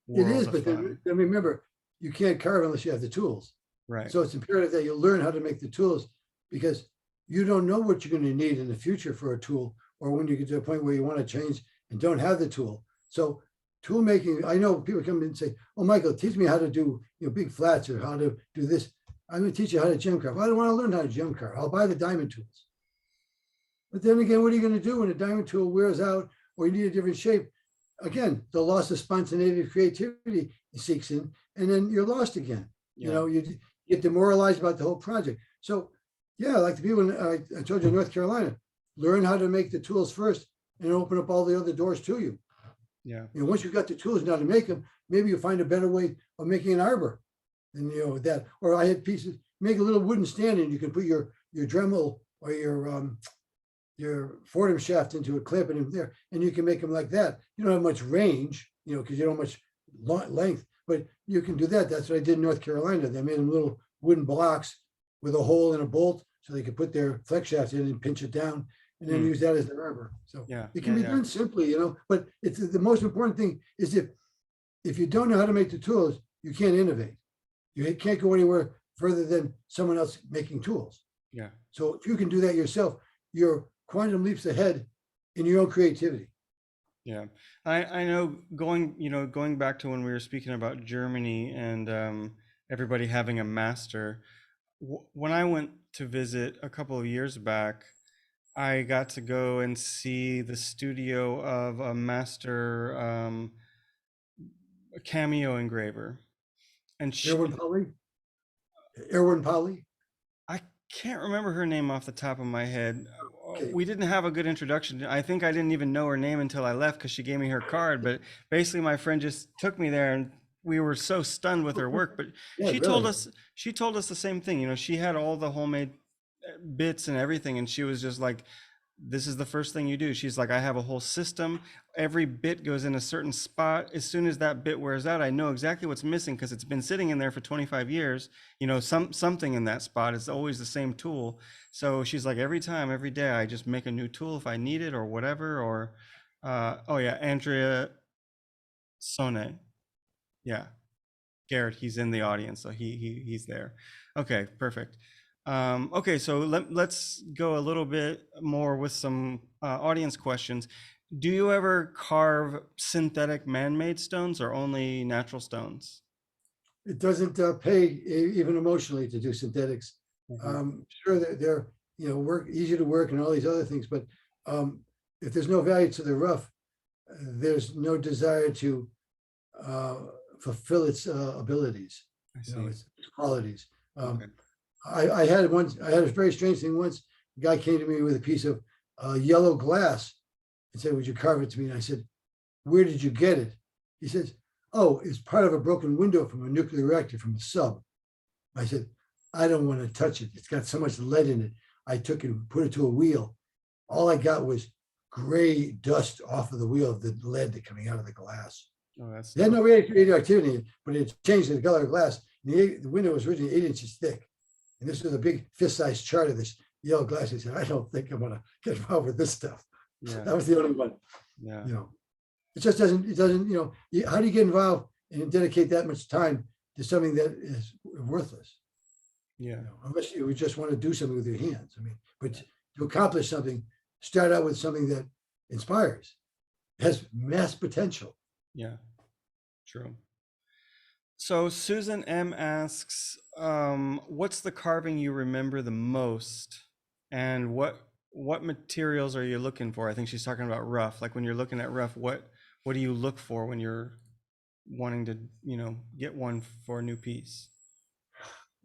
S3: It is,
S2: world of
S3: but
S2: fun.
S3: then remember, you can't carve unless you have the tools.
S2: Right.
S3: So it's imperative that you learn how to make the tools, because you don't know what you're going to need in the future for a tool, or when you get to a point where you want to change and don't have the tool. So tool making, I know people come in and say, "Oh, Michael, teach me how to do big flats or how to do this." I'm going to teach you how to gem carve. I don't want to learn how to gem carve. I'll buy the diamond tools. But then again, what are you going to do when a diamond tool wears out or you need a different shape? Again, the loss of spontaneity of creativity seeks in, and then you're lost again.
S2: Yeah.
S3: You get demoralized about the whole project. So yeah, like the people I told you in North Carolina, learn how to make the tools first and open up all the other doors to you.
S2: Yeah.
S3: Once you've got the tools now to make them, maybe you find a better way of making an arbor. And that, or I had pieces, make a little wooden stand and you can put your Dremel or your Fordham shaft into a clamp in there, and you can make them like that. You don't have much range, because you don't have much length, but you can do that. That's what I did in North Carolina. They made them little wooden blocks with a hole and a bolt so they could put their flex shaft in and pinch it down and then use that as their arbor. So
S2: Yeah,
S3: it can be done simply, but it's the most important thing is if you don't know how to make the tools, you can't innovate. You can't go anywhere further than someone else making tools.
S2: Yeah.
S3: So if you can do that yourself, you're quantum leaps ahead in your own creativity.
S2: Yeah, I know going back to when we were speaking about Germany and everybody having a master, when I went to visit a couple of years back, I got to go and see the studio of a master cameo engraver. And
S3: Erwin Polly.
S2: I can't remember her name off the top of my head.
S3: Okay.
S2: We didn't have a good introduction. I think I didn't even know her name until I left because she gave me her card. But basically, my friend just took me there, and we were so stunned with her work. But
S3: Yeah,
S2: she told
S3: really.
S2: us the same thing. She had all the homemade bits and everything, and she was just like, "This is the first thing you do." She's like, "I have a whole system. Every bit goes in a certain spot. As soon as that bit wears out, I know exactly what's missing because it's been sitting in there for 25 years. Something in that spot is always the same tool." So she's like, every day, I just make a new tool if I need it or whatever. Or, oh yeah, Andrea Sone. Yeah, Garrett, he's in the audience, so he's there. Okay, perfect. Okay, so let's go a little bit more with some audience questions. Do you ever carve synthetic man-made stones or only natural stones?
S3: It doesn't pay even emotionally to do synthetics. Sure, they're work easy to work and all these other things, but if there's no value to the rough, there's no desire to fulfill its abilities, its qualities.
S2: Okay.
S3: I had a very strange thing once. A guy came to me with a piece of yellow glass and said, "Would you carve it to me?" And I said, "Where did you get it?" He says, "Oh, it's part of a broken window from a nuclear reactor from a sub." I said, "I don't want to touch it. It's got so much lead in it." I took it and put it to a wheel. All I got was gray dust off of the wheel of the lead coming out of the glass.
S2: Oh, that's
S3: It had no radioactivity, but it changed the color of glass. The window was originally 8 inches thick. And this was a big fist-sized chart of this yellow glass. He said, "I don't think I'm going to get involved with this stuff."
S2: Yeah.
S3: That was the only one.
S2: Yeah.
S3: It just doesn't, how do you get involved and dedicate that much time to something that is worthless?
S2: Yeah.
S3: Unless you just want to do something with your hands. But to accomplish something, start out with something that inspires, has mass potential.
S2: Yeah, true. So Susan M asks, what's the carving you remember the most, and what materials are you looking for? I think she's talking about rough. Like when you're looking at rough, what do you look for when you're wanting to, get one for a new piece?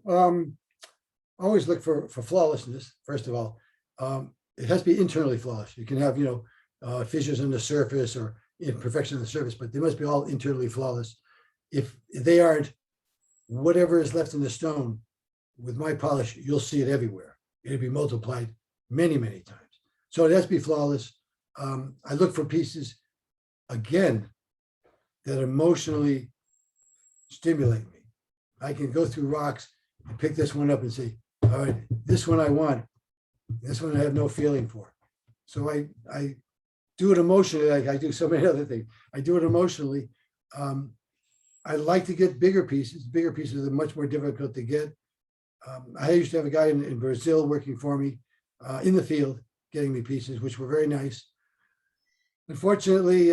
S3: Always look for flawlessness, first of all. It has to be internally flawless. You can have, fissures on the surface or imperfection on the surface, but they must be all internally flawless. If they aren't, whatever is left in the stone, with my polish, you'll see it everywhere. It'll be multiplied many, many times. So it has to be flawless. I look for pieces, again, that emotionally stimulate me. I can go through rocks I pick this one up and say, all right, this one I want. This one I have no feeling for. So I do it emotionally, like I do so many other things. I do it emotionally. I like to get bigger pieces. Bigger pieces are much more difficult to get. I used to have a guy in Brazil working for me in the field, getting me pieces, which were very nice. Unfortunately,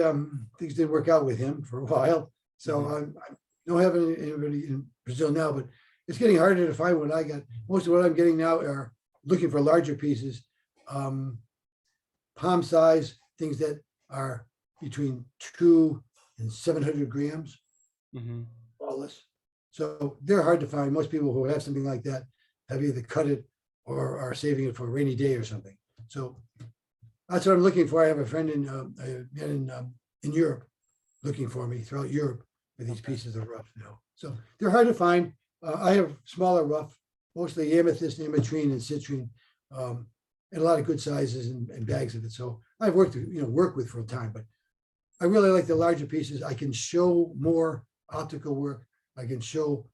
S3: things didn't work out with him for a while. So I don't have anybody in Brazil now, but it's getting harder to find what I got. Most of what I'm getting now are looking for larger pieces, palm size, things that are between 2 and 700 grams, flawless. So they're hard to find. Most people who have something like that have either cut it or are saving it for a rainy day or something. So that's what I'm looking for. I have a friend in Europe looking for me throughout Europe for these pieces of rough now. So they're hard to find. I have smaller rough, mostly amethyst, ametrine, and citrine, and a lot of good sizes and bags of it. So I've worked with for a time, but I really like the larger pieces. I can show more optical work. I can show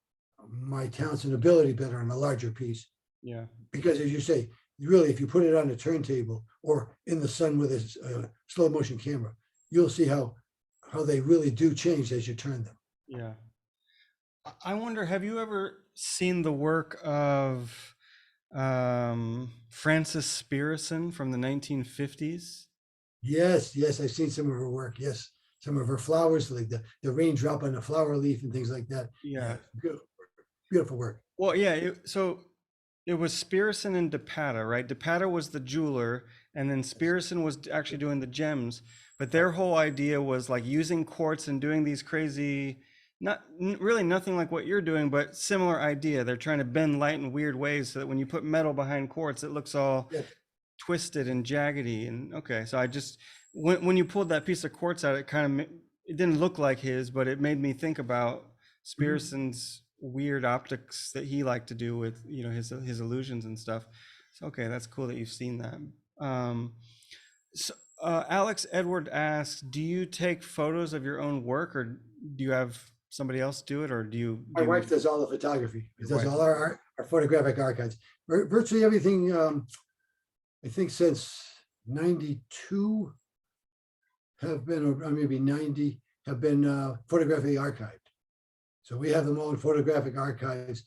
S3: my talents and ability better on a larger piece.
S2: Yeah.
S3: Because as you say, really, if you put it on a turntable or in the sun with a slow motion camera, you'll see how they really do change as you turn them.
S2: Yeah. I wonder, have you ever seen the work of Frances Spirason from the 1950s?
S3: Yes, I've seen some of her work. Yes, some of her flowers, like the raindrop on the flower leaf and things like that.
S2: Yeah.
S3: Beautiful work.
S2: Well, yeah. So it was Spirason and DePatta, right? DePatta was the jeweler, and then Spirason was actually doing the gems. But their whole idea was like using quartz and doing these crazy, really nothing like what you're doing, but similar idea. They're trying to bend light in weird ways so that when you put metal behind quartz, it looks all twisted and jaggedy. And okay, so I just when you pulled that piece of quartz out, it didn't look like his, but it made me think about Spirason's weird optics that he liked to do with his illusions and stuff. So okay, that's cool that you've seen that. So Alex Edward asks, do you take photos of your own work, or do you have somebody else do it, or do you?
S3: My wife does all the photography. She does all our photographic archives. Virtually everything, I think since 92 have been, or maybe 90, have been photographically archived. So we have them all in photographic archives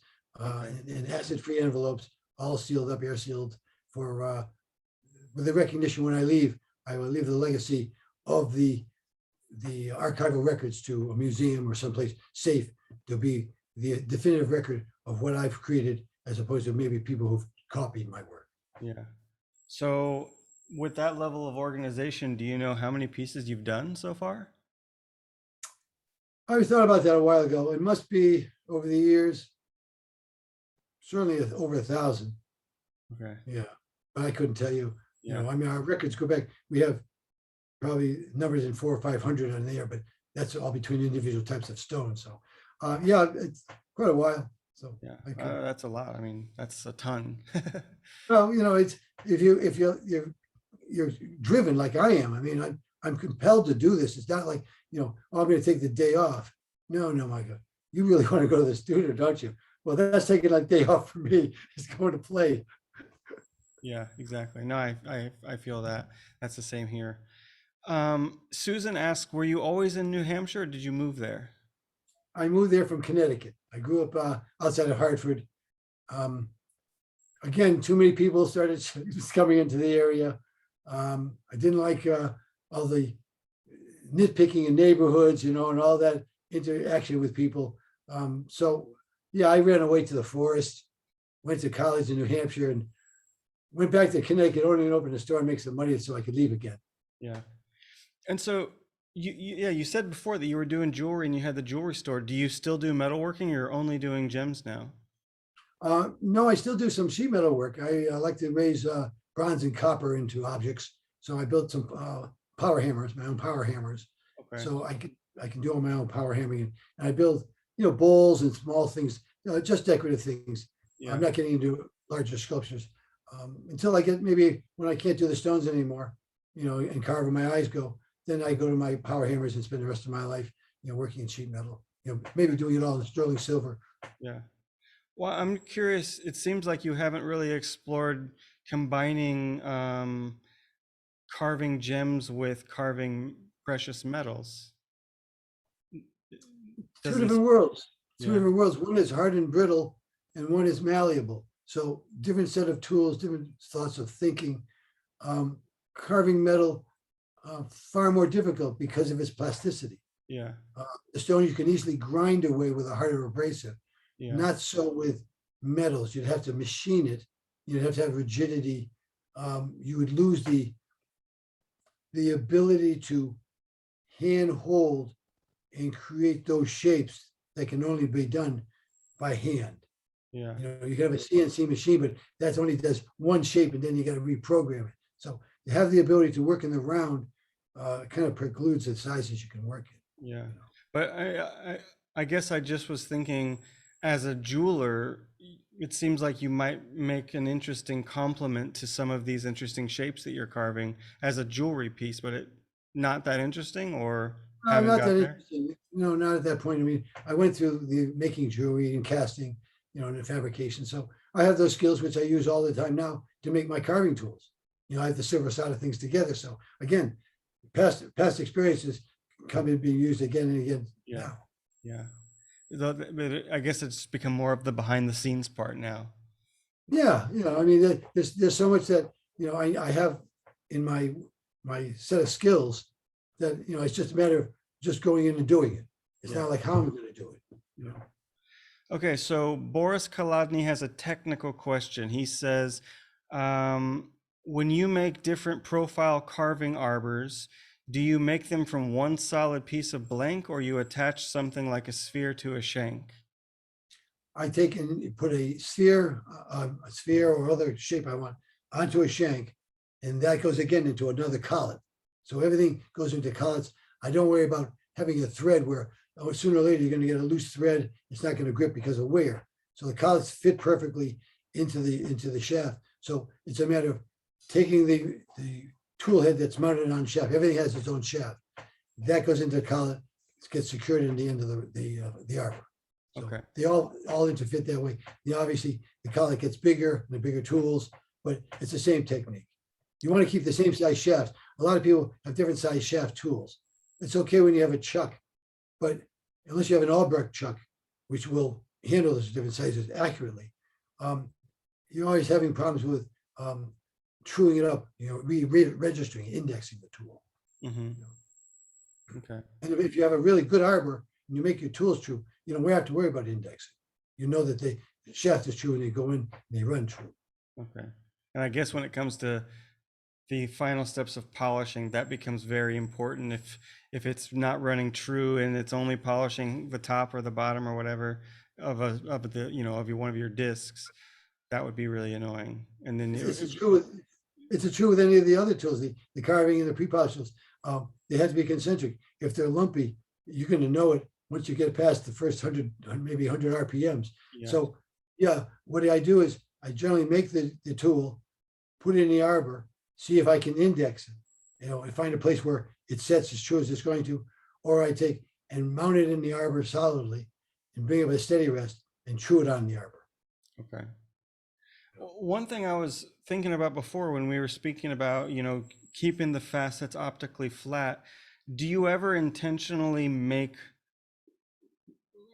S3: in acid-free envelopes, all sealed up, air sealed, for with the recognition when I leave. I will leave the legacy of the archival records to a museum or someplace safe to be the definitive record of what I've created, as opposed to maybe people who've copied my work.
S2: Yeah. So with that level of organization, do you know how many pieces you've done so far?
S3: I thought about that a while ago. It must be over the years, certainly over 1,000.
S2: Okay.
S3: Yeah, but I couldn't tell you.
S2: Yeah.
S3: I mean, our records go back. We have probably numbers in 400 or 500 on there, but that's all between individual types of stone. So, yeah, it's quite a while. So
S2: yeah, that's a lot. I mean, that's a ton.
S3: Well, it's if you're driven like I am. I mean, I'm compelled to do this. It's not like I'm going to take the day off. No, Michael, you really want to go to the studio, don't you? Well, that's taking a day off for me. It's going to play.
S2: Yeah, exactly. No, I feel that. That's the same here. Susan asks, were you always in New Hampshire, or did you move there?
S3: I moved there from Connecticut. I grew up outside of Hartford. Again, too many people started coming into the area. I didn't like all the nitpicking in neighborhoods, and all that interaction with people. So yeah, I ran away to the forest, went to college in New Hampshire, and went back to Connecticut, only to open a store and make some money so I could leave again.
S2: Yeah. And so you said before that you were doing jewelry and you had the jewelry store. Do you still do metalworking, or you're only doing gems now?
S3: No, I still do some sheet metal work. I like to raise bronze and copper into objects. So I built some power hammers, my own power hammers. Okay. So I can do all my own power hammering, and I build bowls and small things, just decorative things. Yeah. I'm not getting into larger sculptures until I get, maybe when I can't do the stones anymore, and carve where my eyes go. Then I go to my power hammers and spend the rest of my life, working in sheet metal. Maybe doing it all in sterling silver.
S2: Yeah. Well, I'm curious, it seems like you haven't really explored combining carving gems with carving precious metals.
S3: Two
S2: Doesn't,
S3: different worlds, two
S2: yeah,
S3: different worlds. One is hard and brittle and one is malleable. So different set of tools, different thoughts of thinking. Carving metal, far more difficult because of its plasticity.
S2: yeah,
S3: The stone you can easily grind away with a harder abrasive.
S2: yeah,
S3: Not so with metals. You'd have to machine it. You'd have to have rigidity. You would lose the ability to hand hold and create those shapes that can only be done by hand.
S2: yeah,
S3: You know, you can have a CNC machine, but that only does one shape and then you got to reprogram it. So to have the ability to work in the round kind of precludes the sizes you can work in.
S2: yeah.
S3: You know?
S2: But I guess I just was thinking, as a jeweler, it seems like you might make an interesting complement to some of these interesting shapes that you're carving as a jewelry piece, but it not that interesting, or haven't
S3: Not
S2: got
S3: that
S2: there?
S3: interesting. No, not at that point. I mean, I went through the making jewelry and casting, you know, and the fabrication. So I have those skills, which I use all the time now to make my carving tools. You know, I have the silver side of things together. So again, past experiences come in being used again and again
S2: Yeah.
S3: now.
S2: Yeah. But I guess it's become more of the behind the scenes part now.
S3: Yeah, you know, I mean, there's so much that, you know, I have in my set of skills that, you know, it's just a matter of just going in and doing it. It's
S2: Yeah.
S3: not like how I'm going to do it, you know.
S2: Okay, so Boris Kaladny has a technical question. He says, when you make different profile carving arbors, do you make them from one solid piece of blank, or you attach something like a sphere to a shank?
S3: I take and put a sphere or other shape I want onto a shank, and that goes again into another collet. So everything goes into collets. I don't worry about having a thread where sooner or later you're going to get a loose thread. It's not going to grip because of wear. So the collets fit perfectly into the shaft. So it's a matter of taking the tool head that's mounted on shaft. Everything has its own shaft. That goes into the collet. It gets secured in the end of the arbor. So
S2: Okay.
S3: they all interfit that way. Obviously, the collet gets bigger, the bigger tools, but it's the same technique. You want to keep the same size shafts. A lot of people have different size shaft tools. It's okay when you have a chuck, but unless you have an Albrecht chuck, which will handle those different sizes accurately, you're always having problems with truing it up, you know, registering, indexing the tool.
S2: Mm-hmm.
S3: You know.
S2: Okay.
S3: And if you have a really good arbor and you make your tools true, you don't have to worry about indexing. You know that the shaft is true and they go in and they run true.
S2: Okay. And I guess when it comes to the final steps of polishing, that becomes very important. If it's not running true and it's only polishing the top or the bottom or whatever of the, you know, of one of your discs, that would be really annoying. And then
S3: It's true with any of the other tools, the carving and the pre-polish tools. They have to be concentric. If they're lumpy, you're going to know it once you get past the first 100, maybe 100 RPMs.
S2: yeah.
S3: So yeah, what I do is I generally make the tool, put it in the arbor, see if I can index it, you know, and find a place where it sets as true as it's going to, or I take and mount it in the arbor solidly and bring it with a steady rest and true it on the arbor.
S2: Okay. One thing I was thinking about before when we were speaking about, you know, keeping the facets optically flat, do you ever intentionally make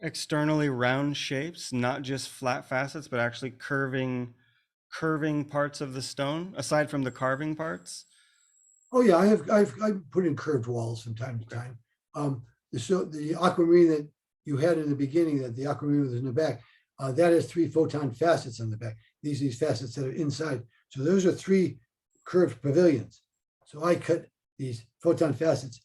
S2: externally round shapes, not just flat facets, but actually curving parts of the stone aside from the carving parts?
S3: Oh yeah, I've put in curved walls from time to time. The aquamarine that you had in the beginning, that the aquamarine was in the back, that has 3 photon facets on the back. These facets that are inside. So those are 3 curved pavilions. So I cut these photon facets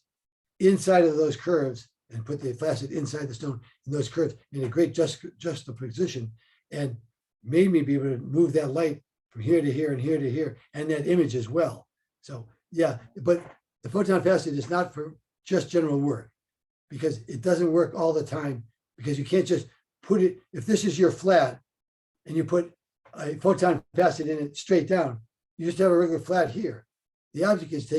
S3: inside of those curves and put the facet inside the stone in those curves in a great juxtaposition, and made me be able to move that light from here to here and here to here, and that image as well. So yeah, but the photon facet is not for just general work, because it doesn't work all the time, because you can't just put it, if this is your flat and you put a photon facet in it straight down, you just have a regular flat here. The object is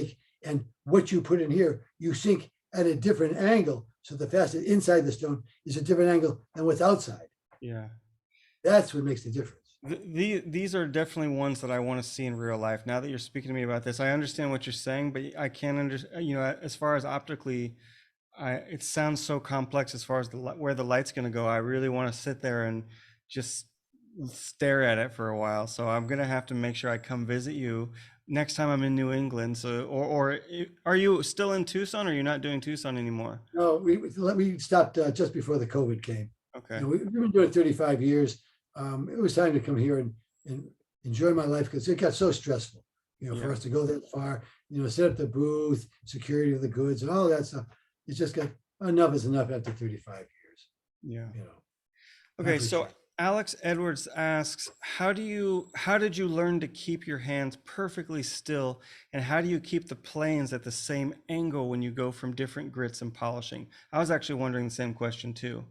S3: and what you put in here, you sink at a different angle. So the facet inside the stone is a different angle than what's outside.
S2: Yeah.
S3: That's what makes the difference.
S2: These are definitely ones that I want to see in real life. Now that you're speaking to me about this, I understand what you're saying, but I can't understand, as far as optically, it sounds so complex as far as where the light's going to go. I really want to sit there and just stare at it for a while. So I'm going to have to make sure I come visit you next time I'm in New England. So, are you still in Tucson, or you're not doing Tucson anymore?
S3: No, we stopped just before the COVID came.
S2: Okay.
S3: We've been doing it 35 years. It was time to come here and enjoy my life because it got so stressful, for us to go that far, set up the booth, security of the goods and all that stuff. It's just got enough is enough after 35 years.
S2: Yeah. Okay. So Alex Edwards asks, how did you learn to keep your hands perfectly still? And how do you keep the planes at the same angle when you go from different grits and polishing? I was actually wondering the same question too.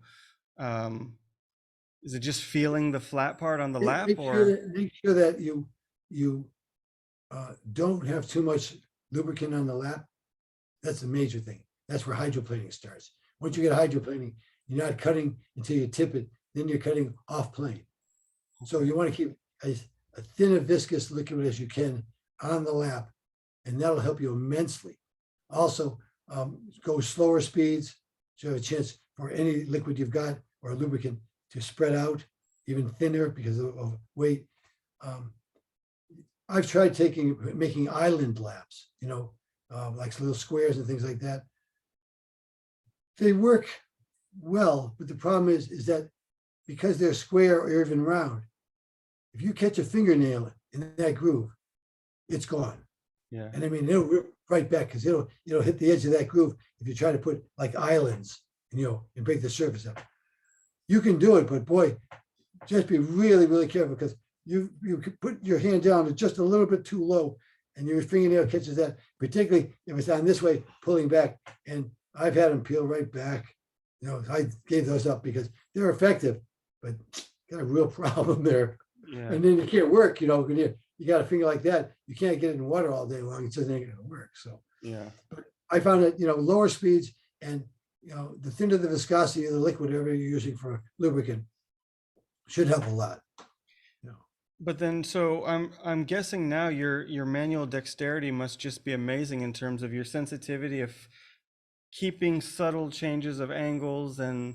S2: Is it just feeling the flat part on the lap,
S3: make sure that you don't have too much lubricant on the lap. That's a major thing. That's where hydroplaning starts. Once you get hydroplaning, you're not cutting until you tip it, then you're cutting off plane. So you want to keep as thin a viscous liquid as you can on the lap, and that'll help you immensely. Also, go slower speeds so you have a chance for any liquid you've got or lubricant to spread out even thinner because of weight. I've tried making island laps, like little squares and things like that. They work well, but the problem is that because they're square or even round, if you catch a fingernail in that groove, it's gone.
S2: Yeah.
S3: And I mean, it'll rip right back because it'll hit the edge of that groove if you try to put like islands, and break the surface up. You can do it, but boy, just be really, really careful because you could put your hand down just a little bit too low and your fingernail catches that, particularly if it's on this way, pulling back. And I've had them peel right back. I gave those up because they're effective, but got a real problem there.
S2: Yeah.
S3: And then you can't work, when you got a finger like that, you can't get it in water all day long. It just ain't gonna work. So
S2: Yeah.
S3: but I found that, lower speeds and the thinner the viscosity of the liquid, whatever you're using for lubricant, should help a lot.
S2: But then, so I'm guessing now your manual dexterity must just be amazing in terms of your sensitivity of keeping subtle changes of angles and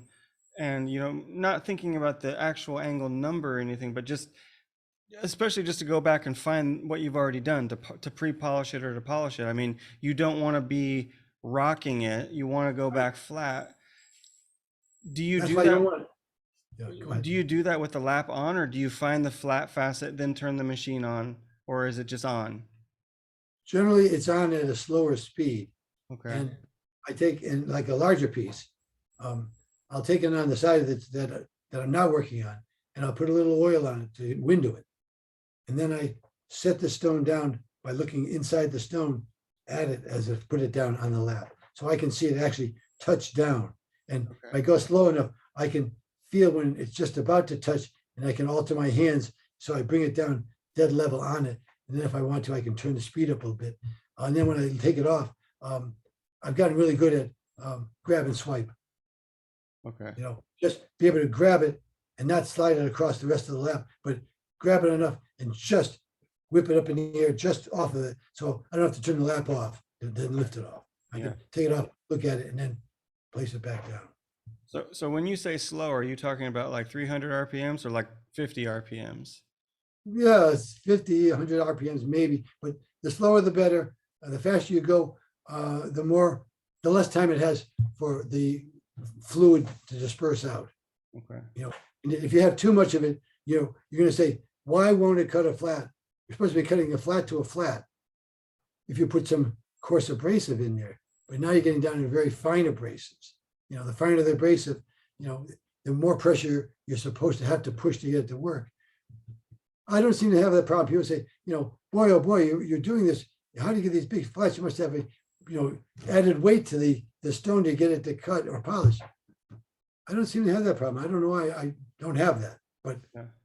S2: not thinking about the actual angle number or anything, but especially just to go back and find what you've already done to pre-polish it or to polish it. I mean, you don't want to be rocking it. You want to go back flat. Do you do that? Do you do that with the lap on, or do you find the flat facet, then turn the machine on, or is it just on?
S3: Generally, it's on at a slower speed.
S2: Okay.
S3: And I take in like a larger piece. I'll take it on the side that I'm not working on, and I'll put a little oil on it to window it. And then I set the stone down by looking inside the stone at it as I put it down on the lap. So I can see it actually touch down. And if I go slow enough, I can feel when it's just about to touch, and I can alter my hands so I bring it down dead level on it. And then if I want to, I can turn the speed up a little bit. And then when I take it off, I've gotten really good at grab and swipe.
S2: Okay.
S3: Just be able to grab it and not slide it across the rest of the lap, but grab it enough and just whip it up in the air just off of it. So I don't have to turn the lap off and then lift it off. I can take it off, look at it, and then place it back down.
S2: So when you say slow, are you talking about like 300 RPMs or like 50 RPMs?
S3: Yeah, it's 50, 100 RPMs maybe, but the slower the better. The faster you go, the less time it has for the fluid to disperse out.
S2: Okay.
S3: And if you have too much of it, you're going to say, why won't it cut a flat? You're supposed to be cutting a flat to a flat if you put some coarse abrasive in there. But now you're getting down to very fine abrasives. The finer the abrasive, the more pressure you're supposed to have to push to get it to work. I don't seem to have that problem. People say, boy, oh boy, you're doing this. How do you get these big flats? You must have a, added weight to the stone to get it to cut or polish. I don't seem to have that problem. I don't know why I don't have that, but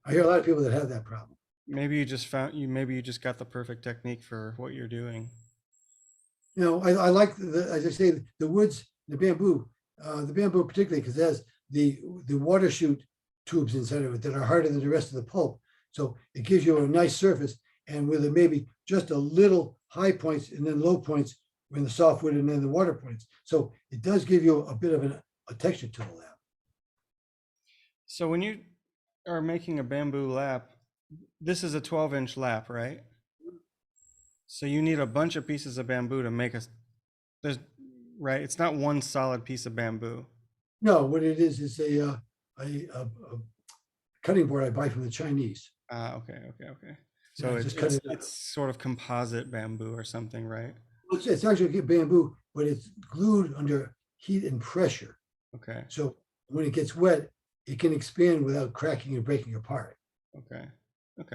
S3: I hear a lot of people that have that problem.
S2: Maybe you just got the perfect technique for what you're doing.
S3: I like as I say, the woods, the bamboo particularly because it has the water chute tubes inside of it that are harder than the rest of the pulp. So it gives you a nice surface, and with maybe just a little high points and then low points in the softwood and then the water points. So it does give you a bit of a texture to the lap.
S2: So when you are making a bamboo lap, this is a 12-inch lap, right? So you need a bunch of pieces of bamboo to make there's, right? It's not one solid piece of bamboo.
S3: No, what it is a cutting board I buy from the Chinese.
S2: Okay. So
S3: Yeah, just cut it out.
S2: it's sort of composite bamboo or something, right?
S3: It's actually bamboo, but it's glued under heat and pressure.
S2: Okay.
S3: So when it gets wet, it can expand without cracking and breaking apart.
S2: Okay.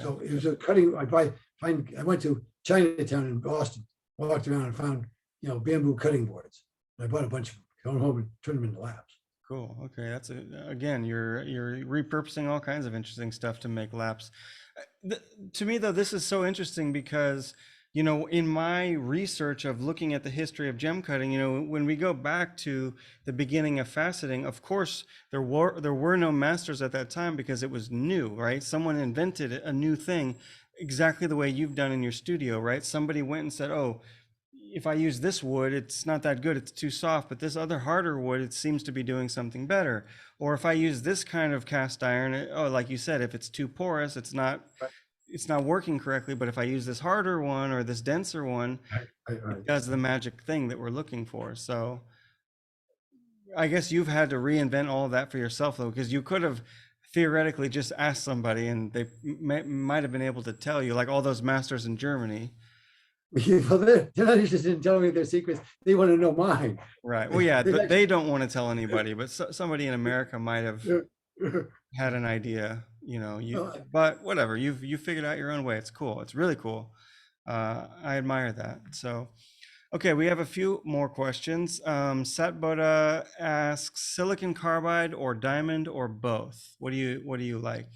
S3: So it was a cutting. I went to Chinatown in Boston, walked around and found, bamboo cutting boards. And I bought a bunch of them, going home and turned them into laps.
S2: Cool. Okay, that's again, you're repurposing all kinds of interesting stuff to make laps. To me, though, this is so interesting because, in my research of looking at the history of gem cutting, when we go back to the beginning of faceting, of course, there were no masters at that time because it was new, right? Someone invented a new thing exactly the way you've done in your studio, right? Somebody went and said, oh, if I use this wood, it's not that good, it's too soft, but this other harder wood, it seems to be doing something better. Or if I use this kind of cast iron, like you said, if it's too porous, it's not working correctly. But if I use this harder one or this denser one, it does the magic thing that we're looking for. So I guess you've had to reinvent all of that for yourself, though, because you could have theoretically just asked somebody and they might have been able to tell you, like all those masters in Germany.
S3: Well, they're not interested in telling me their secrets. They want to know mine.
S2: Right. Well, yeah, they don't want to tell anybody, but somebody in America might have had an idea, but whatever, you figured out your own way. It's cool. It's really cool. I admire that. So, okay, we have a few more questions. Satboda asks, silicon carbide or diamond or both? What do you like?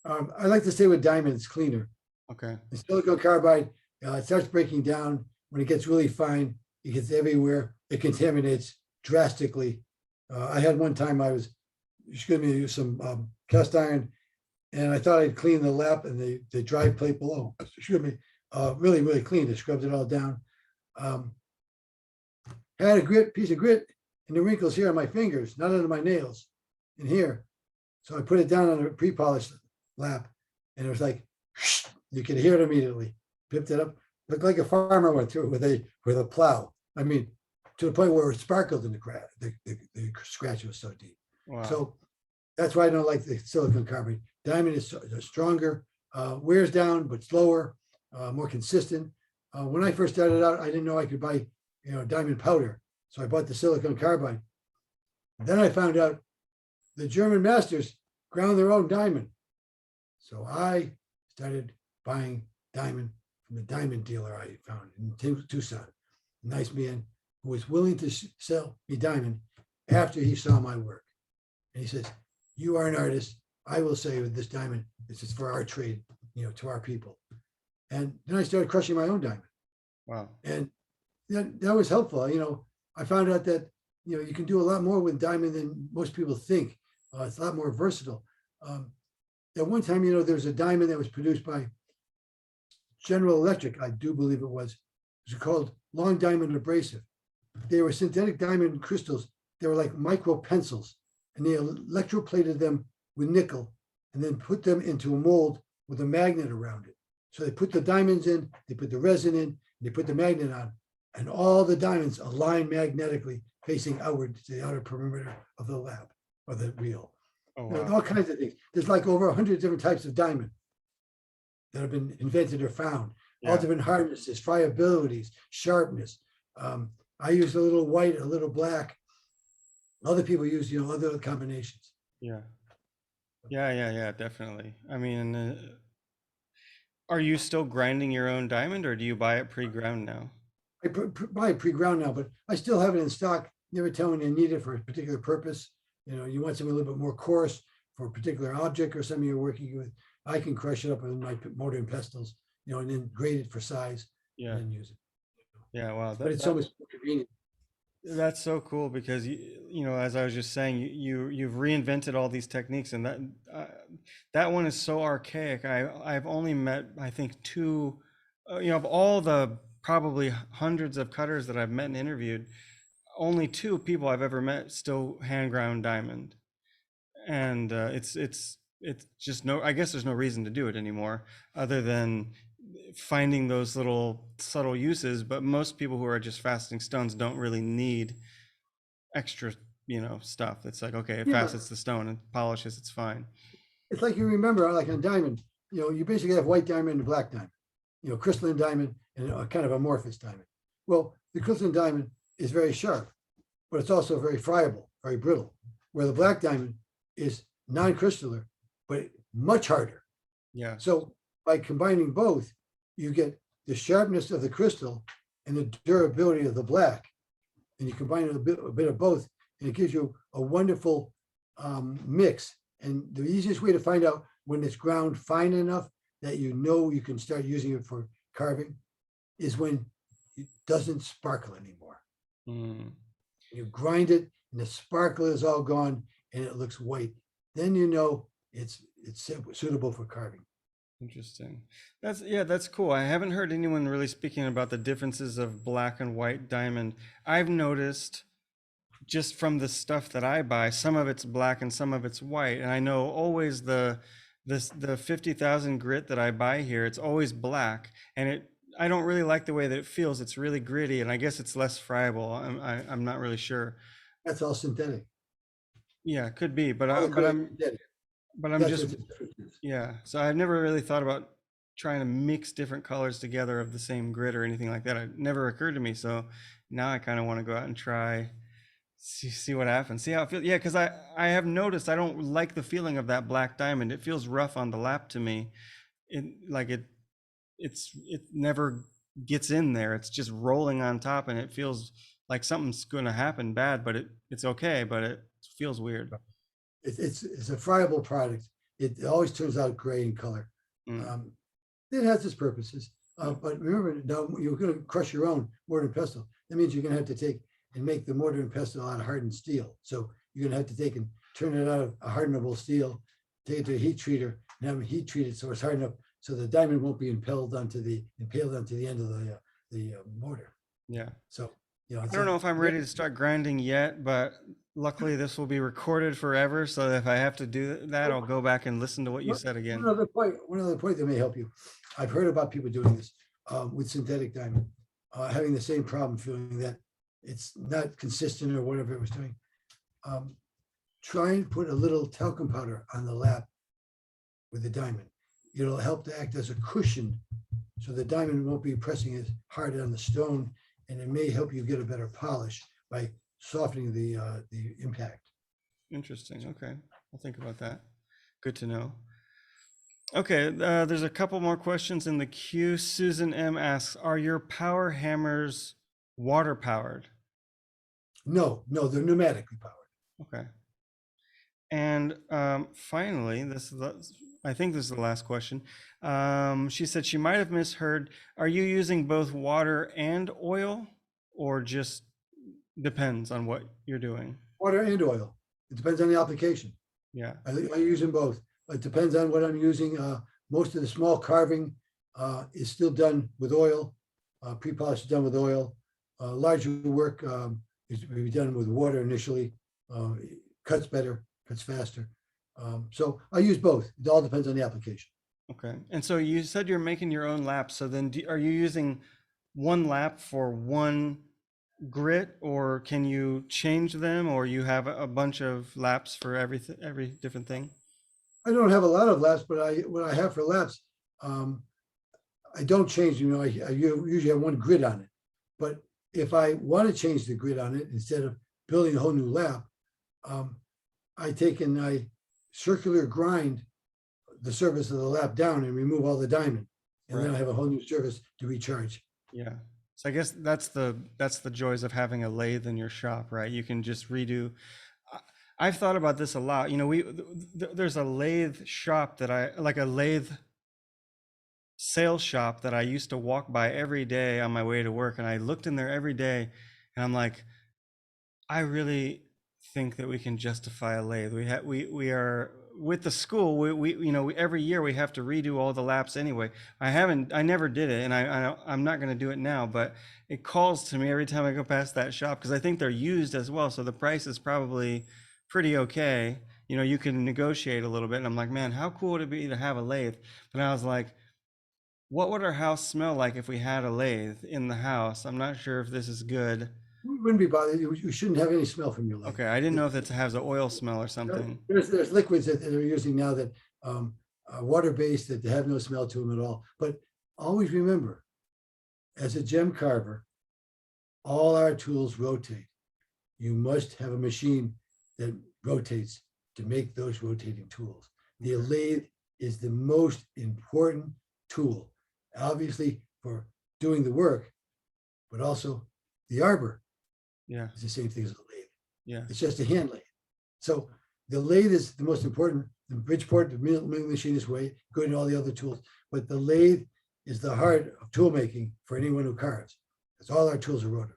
S3: I like to stay with diamond. It's cleaner.
S2: Okay.
S3: The silicon carbide, it starts breaking down. When it gets really fine, it gets everywhere. It contaminates drastically. I had one time she gave me some cast iron, and I thought I'd clean the lap and the dry plate below. Really, really clean. It scrubbed it all down. Had a piece of grit in the wrinkles here on my fingers, not under my nails, in here. So I put it down on a pre-polished lap, and it was like, you could hear it immediately. Picked it up, looked like a farmer went through it with a plow. I mean, to the point where it sparkled in the crack. The scratch was so deep.
S2: Wow.
S3: So that's why I don't like the silicon carbide. Diamond is stronger, wears down, but slower, more consistent. When I first started out, I didn't know I could buy, diamond powder. So I bought the silicon carbide. Then I found out the German masters ground their own diamond. So I started buying diamond from the diamond dealer I found in Tucson, a nice man who was willing to sell me diamond after he saw my work. And he says, you are an artist. I will say with this diamond, this is for our trade, to our people. And then I started crushing my own diamond.
S2: Wow.
S3: And that was helpful. I found out that, you can do a lot more with diamond than most people think. It's a lot more versatile. At one time, there's a diamond that was produced by General Electric, I do believe it was called long diamond abrasive. They were synthetic diamond crystals. They were like micro pencils, and they electroplated them with nickel and then put them into a mold with a magnet around it. So they put the diamonds in, they put the resin in, they put the magnet on, and all the diamonds align magnetically facing outward to the outer perimeter of the lap or the wheel.
S2: Oh, wow.
S3: All kinds of things. There's like over 100 different types of diamond that have been invented or found.
S2: Yeah.
S3: All different hardnesses, friabilities, sharpness. I use a little white, a little black. Other people use, other combinations.
S2: Yeah, definitely. I mean, are you still grinding your own diamond, or do you buy it pre-ground now?
S3: I buy it pre-ground now, but I still have it in stock. Never tell when you need it for a particular purpose. You want something a little bit more coarse for a particular object or something you're working with. I can crush it up with my mortar and pestles, and then grade it for size,
S2: Yeah.
S3: and then use it.
S2: Yeah, wow.
S3: But it's almost convenient.
S2: That's so cool because you know, as I was just saying, you've reinvented all these techniques, and uh, that one is so archaic. I've only met, I think, two, you know, of all the probably hundreds of cutters that I've met and interviewed, only two people I've ever met still hand ground diamond, and it's just no. I guess there's no reason to do it anymore, other than finding those little subtle uses. But most people who are just faceting stones don't really need extra, you know, stuff. It's like, okay, it
S3: Yeah,
S2: facets the stone and polishes, it's fine.
S3: it's like you remember, like on diamond, you basically have white diamond and black diamond, crystalline diamond and a kind of amorphous diamond. Well, the crystalline diamond is very sharp, but it's also very friable, very brittle, where the black diamond is non-crystalline, but much harder.
S2: Yeah.
S3: So by combining both, you get the sharpness of the crystal and the durability of the black, and you combine a bit of both, and it gives you a wonderful mix. And the easiest way to find out when it's ground fine enough that you can start using it for carving is when it doesn't sparkle anymore.
S2: Mm,
S3: You grind it and the sparkle is all gone and it looks white. Then you know it's suitable for carving.
S2: interesting. That's cool. I haven't heard anyone really speaking about the differences of black and white diamond. I've noticed just from the stuff that I buy, some of it's black and some of it's white. And I know always the 50,000 grit that I buy here, it's always black, and I don't really like the way that it feels. It's really gritty, and I guess it's less friable. I'm not really sure.
S3: That's all synthetic.
S2: Yeah, it could be, but
S3: All the
S2: but
S3: colors
S2: I'm
S3: synthetic.
S2: but I'm
S3: That's
S2: just,
S3: what the difference is.
S2: yeah. So I've never really thought about trying to mix different colors together of the same grit or anything like that. It never occurred to me. So now I kind of want to go out and try, see what happens, see how it feels. Yeah, because I have noticed I don't like the feeling of that black diamond. It feels rough on the lap to me. It never gets in there. It's just rolling on top, and it feels like something's going to happen bad, but it's okay, but it feels weird.
S3: It's a friable product. It always turns out gray in color.
S2: Mm.
S3: It has its purposes. But remember, now you're going to crush your own mortar and pestle. That means you're going to have to take and make the mortar and pestle out of hardened steel. So you're going to have to take and turn it out of a hardenable steel, take it to a heat treater, and have it heat treated so it's hardened up, so the diamond won't be impaled onto the end of the mortar.
S2: Yeah.
S3: So
S2: I don't know if I'm ready to start grinding yet, but luckily this will be recorded forever. So if I have to do that, I'll go back and listen to what you said again.
S3: One other point that may help you. I've heard about people doing this with synthetic diamond, having the same problem, feeling that it's not consistent or whatever it was doing. Try and put a little talcum powder on the lap with the diamond. It'll help to act as a cushion, so the diamond won't be pressing as hard on the stone, and it may help you get a better polish by softening the impact.
S2: Interesting. Okay, I'll think about that. Good to know. Okay, there's a couple more questions in the queue. Susan M asks, are your power hammers water powered?
S3: No, they're pneumatically powered.
S2: Okay. And finally, I think this is the last question. She said she might have misheard. Are you using both water and oil, or just depends on what you're doing?
S3: Water and oil. It depends on the application.
S2: Yeah.
S3: I use them both. It depends on what I'm using. Most of the small carving is still done with oil. Pre-polish is done with oil. Larger work is to be done with water initially. Cuts better, cuts faster. So I use both. It all depends on the application.
S2: Okay. And so you said you're making your own laps. So then are you using one lap for one grit, or can you change them, or you have a bunch of laps for every different thing?
S3: I don't have a lot of laps, but what I have for laps, I don't change. I usually have one grid on it. But if I want to change the grid on it, instead of building a whole new lap, I take and I circular grind the surface of the lap down and remove all the diamond, and then I have a whole new surface to recharge.
S2: Yeah. So I guess that's the joys of having a lathe in your shop, right? You can just redo. I've thought about this a lot. There's a lathe shop a lathe sales shop that I used to walk by every day on my way to work, and I looked in there every day, and I'm like, I really think that we can justify a lathe. We are with the school. Every year we have to redo all the laps anyway. I never did it, and I'm not going to do it now. But it calls to me every time I go past that shop because I think they're used as well. So the price is probably pretty okay. You can negotiate a little bit. And I'm like, man, how cool would it be to have a lathe? But I was like, what would our house smell like if we had a lathe in the house? I'm not sure if this is good.
S3: We wouldn't be bothered. You shouldn't have any smell from your lathe.
S2: Okay, I didn't know if it has an oil smell or something.
S3: There's liquids that they're using now that are water-based that have no smell to them at all. But always remember, as a gem carver, all our tools rotate. You must have a machine that rotates to make those rotating tools. The lathe is the most important tool, obviously for doing the work, but also the arbor.
S2: Yeah.
S3: It's the same thing as a lathe.
S2: Yeah.
S3: It's just a hand lathe. So the lathe is the most important. The Bridgeport, the milling machine is way, going to all the other tools. But the lathe is the heart of tool making for anyone who carves. Because all our tools are rotary.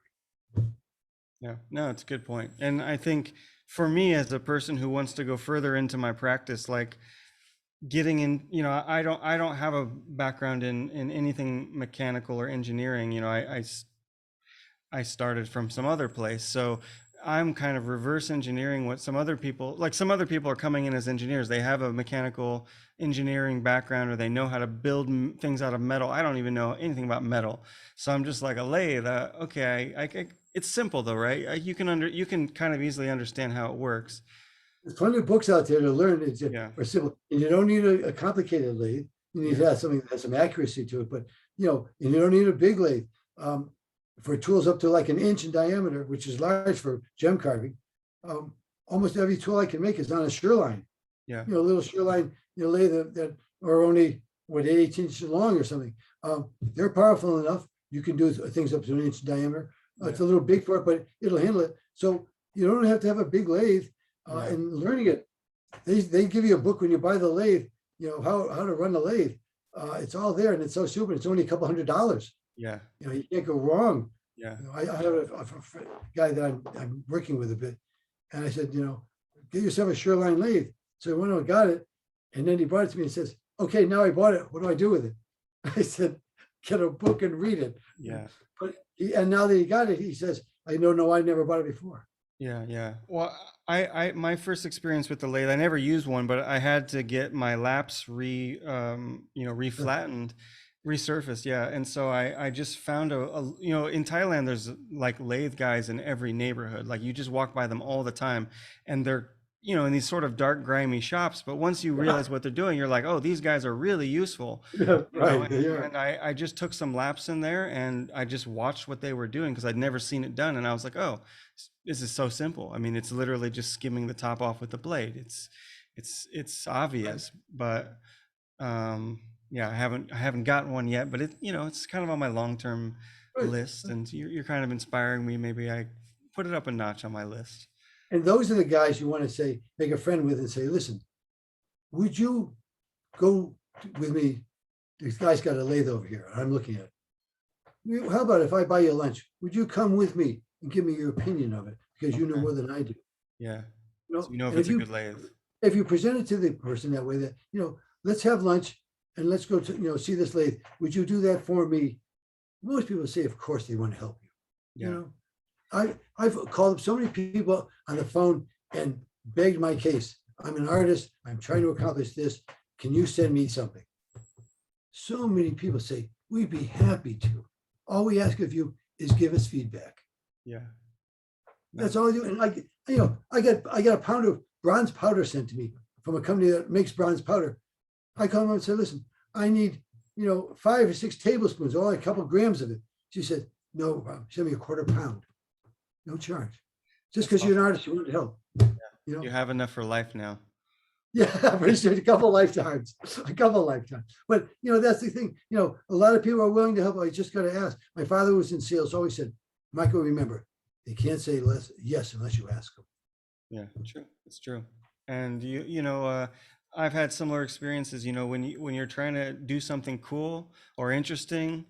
S2: Yeah, no, it's a good point. And I think for me as a person who wants to go further into my practice, like getting in, I don't have a background in anything mechanical or engineering. I started from some other place. So I'm kind of reverse engineering what some other people are coming in as engineers. They have a mechanical engineering background or they know how to build things out of metal. I don't even know anything about metal. So I'm just like a lathe. Okay, it's simple though, right? You can kind of easily understand how it works.
S3: There's plenty of books out there to learn. It's
S2: Yeah.
S3: simple. And you don't need a complicated lathe. You need to have something that has some accuracy to it. But and you don't need a big lathe. For tools up to like an inch in diameter, which is large for gem carving, almost every tool I can make is on a Shoreline.
S2: Yeah.
S3: Little Shoreline, lathe that are only 8 inches long or something. They're powerful enough. You can do things up to an inch in diameter. It's a little big for it, but it'll handle it. So you don't have to have a big lathe. And learning it, they give you a book when you buy the lathe. How to run the lathe. It's all there, and it's so super. It's only a couple $100.
S2: Yeah.
S3: You can't go wrong.
S2: Yeah.
S3: I have a guy that I'm working with a bit, and I said, get yourself a Shoreline lathe. So he went and got it, and then he brought it to me and says, okay, now I bought it. What do I do with it? I said, get a book and read it.
S2: Yeah.
S3: And now that he got it, he says, I don't know, I never bought it before.
S2: Yeah, yeah. Well, my first experience with the lathe, I never used one, but I had to get my laps reflattened, resurfaced. Yeah. And so I just found in Thailand, there's like lathe guys in every neighborhood. Like you just walk by them all the time and they're, in these sort of dark, grimy shops. But once you realize what they're doing, you're like, oh, these guys are really useful.
S3: Yeah, right.
S2: And I just took some laps in there and I just watched what they were doing because I'd never seen it done. And I was like, oh, this is so simple. I mean, it's literally just skimming the top off with the blade. It's obvious, but yeah, I haven't gotten one yet, but it's kind of on my long-term list, and you're kind of inspiring me. Maybe I put it up a notch on my list.
S3: And those are the guys you want to make a friend with and say, listen, would you go with me? This guy's got a lathe over here. I'm looking at it. How about if I buy you lunch? Would you come with me and give me your opinion of it? Because you know more than I do.
S2: Yeah. So if it's a good lathe.
S3: If you present it to the person that way, that, let's have lunch and let's go to, see this lathe. Would you do that for me? Most people say, of course, they want to help you.
S2: Yeah.
S3: I've called up so many people on the phone and begged my case. I'm an artist. I'm trying to accomplish this. Can you send me something? So many people say, we'd be happy to. All we ask of you is give us feedback.
S2: Yeah.
S3: That's all I do. And I got a pound of bronze powder sent to me from a company that makes bronze powder. I called them and said, listen, I need, 5 or 6 tablespoons, or a couple grams of it. She said, no problem. Send me a quarter pound. No charge. Just because you're an artist, you want to help.
S2: You have enough for life now.
S3: Yeah, a couple lifetimes. But that's the thing. A lot of people are willing to help. I just got to ask. My father was in sales, always said, Michael, remember, they can't say yes unless you ask them.
S2: Yeah, true. It's true. And I've had similar experiences. When you're trying to do something cool or interesting,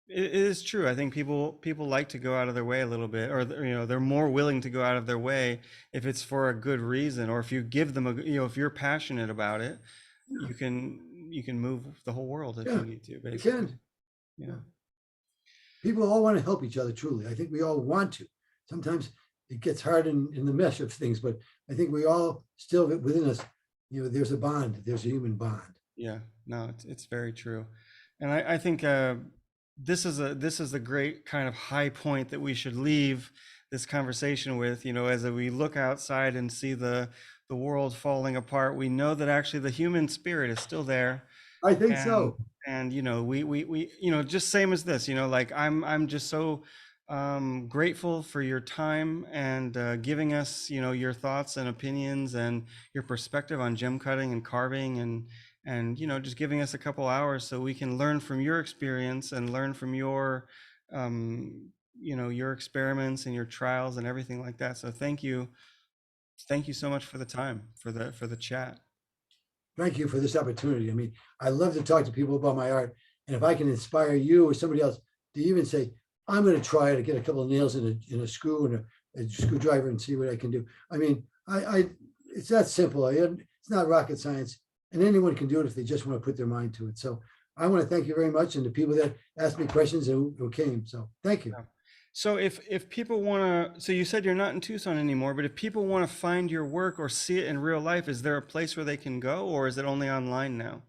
S2: It is true. I think people like to go out of their way a little bit, or they're more willing to go out of their way if it's for a good reason, or if you give them if you're passionate about it,
S3: Yeah.
S2: you can move the whole world if
S3: Yeah,
S2: you need to,
S3: You
S2: basically.
S3: can.
S2: Yeah.
S3: People all want to help each other, truly. I think we all want to. Sometimes it gets hard in the mesh of things, but I think we all still within us, there's a bond, there's a human bond.
S2: Yeah, no, it's very true, and I think this is a great kind of high point that we should leave this conversation with. As we look outside and see the world falling apart, we know that actually the human spirit is still there,
S3: I think
S2: and
S3: so.
S2: we just same as this. Like I'm just so grateful for your time and giving us your thoughts and opinions and your perspective on gem cutting and carving and just giving us a couple hours so we can learn from your experience and learn from your your experiments and your trials and everything like that. So thank you so much for the time, for the chat.
S3: Thank you for this opportunity. I mean, I love to talk to people about my art. And if I can inspire you or somebody else to even say, I'm going to try to get a couple of nails in a screw and a screwdriver and see what I can do. I mean, it's that simple. It's not rocket science, and anyone can do it if they just want to put their mind to it. So I want to thank you very much, and the people that asked me questions and who came. So thank you.
S2: So if people want to, so you said you're not in Tucson anymore, but if people want to find your work or see it in real life, is there a place where they can go, or is it only online now?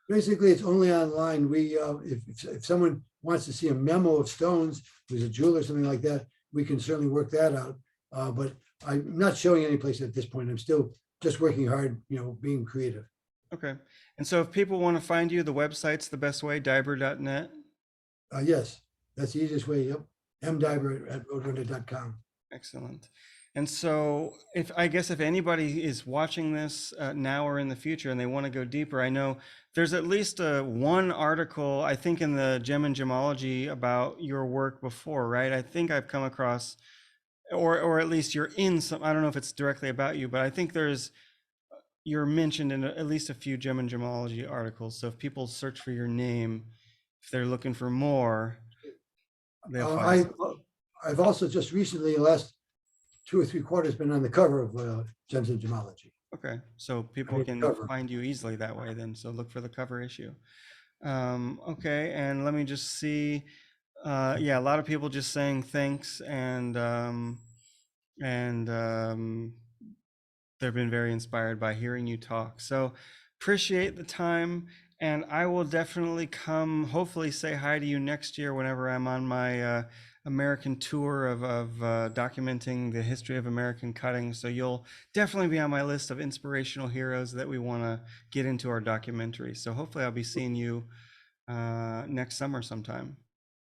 S3: Basically, it's only online. If someone wants to see a memo of stones, who's a jeweler or something like that, we can certainly work that out. But I'm not showing any place at this point. I'm still just working hard, being creative.
S2: Okay. And so if people want to find you, the website's the best way, dyber.net?
S3: Yes, that's the easiest way. Yep. mdyber@roadrunner.com.
S2: Excellent. And so I guess if anybody is watching this now or in the future and they want to go deeper, I know there's at least one article, I think, in the Gem and Gemology about your work before, right? I think I've come across, or at least you're in some, I don't know if it's directly about you, but I think you're mentioned in at least a few Gem and Gemology articles. So if people search for your name, if they're looking for more, they'll find
S3: I've also just recently, the last 2 or 3 quarters, been on the cover of Gems and Gemology.
S2: Okay, so people can find you easily that way then. So look for the cover issue. Okay, and let me just see. Yeah, a lot of people just saying thanks, and they've been very inspired by hearing you talk. So appreciate the time, and I will definitely come, hopefully say hi to you next year whenever I'm on my American tour of documenting the history of American cutting. So you'll definitely be on my list of inspirational heroes that we want to get into our documentary. So hopefully I'll be seeing you next summer sometime.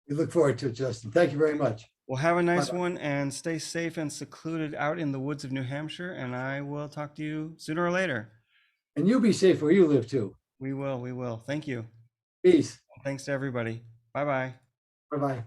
S3: We look forward to it, Justin. Thank you very much.
S2: Well, have a nice one and stay safe and secluded out in the woods of New Hampshire. And I will talk to you sooner or later.
S3: And you be safe where you live too.
S2: We will. Thank you.
S3: Peace.
S2: Thanks to everybody. Bye-bye.
S3: Bye-bye.